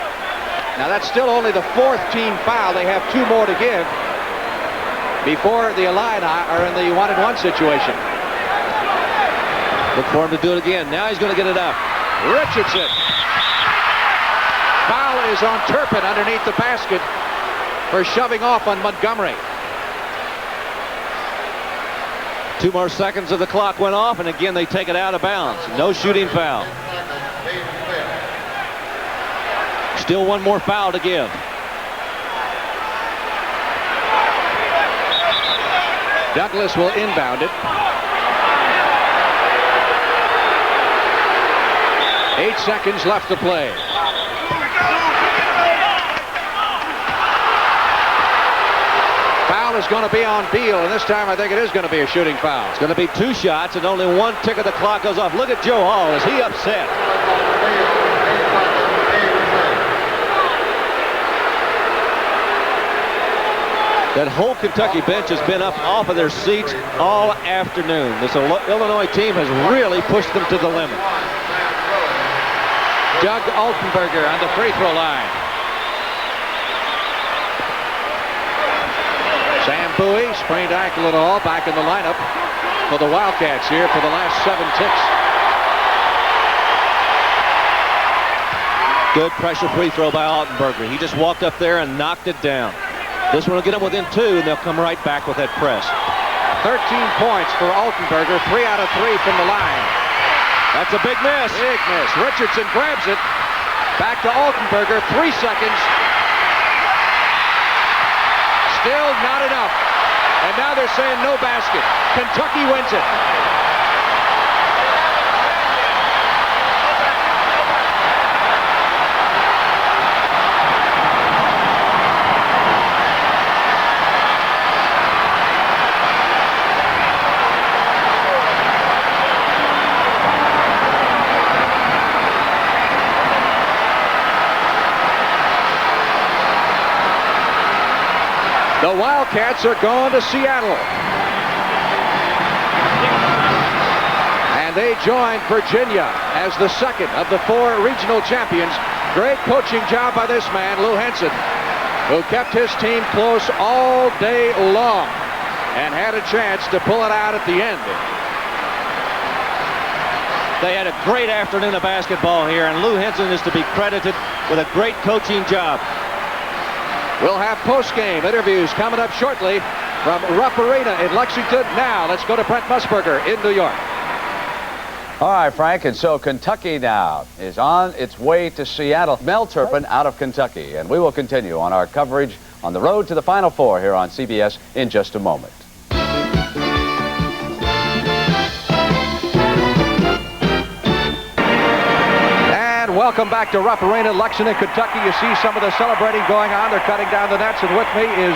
Now that's still only the 4th team foul. They have 2 more to give before the Illini are in the 1-and-1 situation. Look for him to do it again. Now he's going to get it up. Richardson. Foul is on Turpin underneath the basket for shoving off on Montgomery. 2 more seconds of the clock went off, and again they take it out of bounds. No shooting foul. Still 1 more foul to give. Douglas will inbound it. 8 seconds left to play. Foul is going to be on Beal, and this time I think it is going to be a shooting foul. It's going to be 2 shots, and only 1 tick of the clock goes off. Look at Joe Hall. Is he upset? That whole Kentucky bench has been up off of their seats all afternoon. This Illinois team has really pushed them to the limit. Doug Altenberger on the free throw line. Sam Bowie, sprained ankle and all, back in the lineup for the Wildcats here for the last 7 ticks. Good pressure free throw by Altenberger. He just walked up there and knocked it down. This one will get them within 2, and they'll come right back with that press. 13 points for Altenberger, 3 out of 3 from the line. That's a big miss. Big miss. Richardson grabs it. Back to Altenberger, 3 seconds. Still not enough. And now they're saying no basket. Kentucky wins it. Wildcats are going to Seattle. And they join Virginia as the second of the 4 regional champions. Great coaching job by this man, Lou Henson, who kept his team close all day long and had a chance to pull it out at the end. They had a great afternoon of basketball here, and Lou Henson is to be credited with a great coaching job. We'll have post-game interviews coming up shortly from Rupp Arena in Lexington. Now, let's go to Brent Musburger in New York. All right, Frank, and so Kentucky now is on its way to Seattle. Mel Turpin out of Kentucky, and we will continue on our coverage on the road to the Final Four here on CBS in just a moment. And welcome back to Rupp Arena, Lexington, Kentucky. You see some of the celebrating going on. They're cutting down the nets, and with me is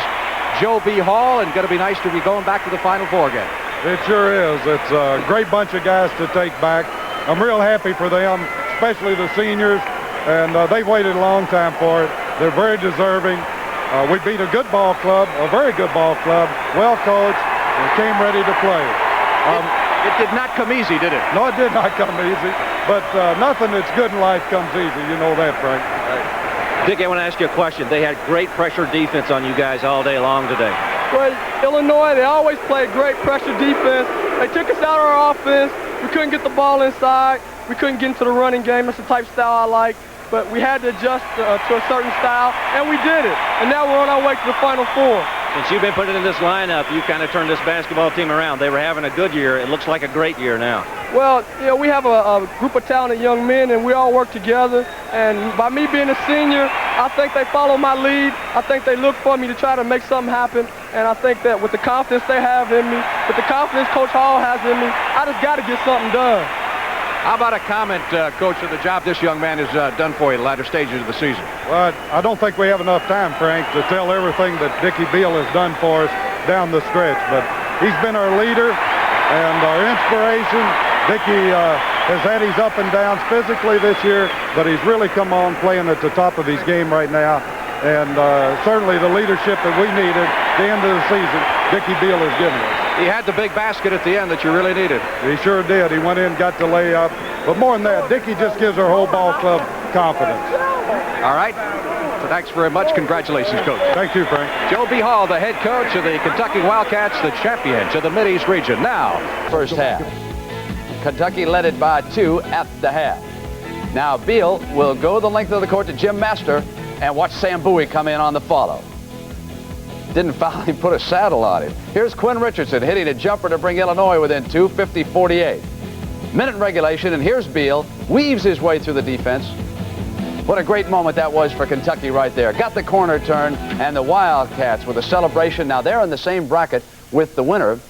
Joe B. Hall, and going to be nice to be going back to the Final Four again. It sure is. It's a great bunch of guys to take back. I'm real happy for them, especially the seniors, and they've waited a long time for it. They're very deserving. We beat a good ball club, a very good ball club, well coached, and came ready to play. It did not come easy, did it? No, it did not come easy, but nothing that's good in life comes easy. You know that, Frank. Dick, I want to ask you a question. They had great pressure defense on you guys all day long today. Well, Illinois, they always played great pressure defense. They took us out of our offense. We couldn't get the ball inside. We couldn't get into the running game. That's the type of style I like. But we had to adjust to a certain style, and we did it. And now we're on our way to the Final Four. Since you've been put in this lineup, you kind of turned this basketball team around. They were having a good year. It looks like a great year now. Well, you know, we have a group of talented young men, and we all work together. And by me being a senior, I think they follow my lead. I think they look for me to try to make something happen. And I think that with the confidence they have in me, with the confidence Coach Hall has in me, I just got to get something done. How about a comment, Coach, of the job this young man has done for you in the latter stages of the season? Well, I don't think we have enough time, Frank, to tell everything that Dickie Beal has done for us down the stretch. But he's been our leader and our inspiration. Dickie has had his up and downs physically this year, but he's really come on playing at the top of his game right now. And certainly the leadership that we needed at the end of the season, Dickie Beal has given us. He had the big basket at the end that you really needed. He sure did. He went in, got the layup. But more than that, Dickie just gives our whole ball club confidence. All right. So thanks very much. Congratulations, Coach. Thank you, Frank. Joe B. Hall, the head coach of the Kentucky Wildcats, the champions of the Mid-East region. Now, First half. Kentucky led it by 2 at the half. Now Beal will go the length of the court to Jim Master and watch Sam Bowie come in on the follow. Didn't foul him, put a saddle on him. Here's Quinn Richardson hitting a jumper to bring Illinois within 2, 50-48. Minute regulation, and here's Beal, weaves his way through the defense. What a great moment that was for Kentucky right there. Got the corner turn, and the Wildcats with a celebration. Now they're in the same bracket with the winner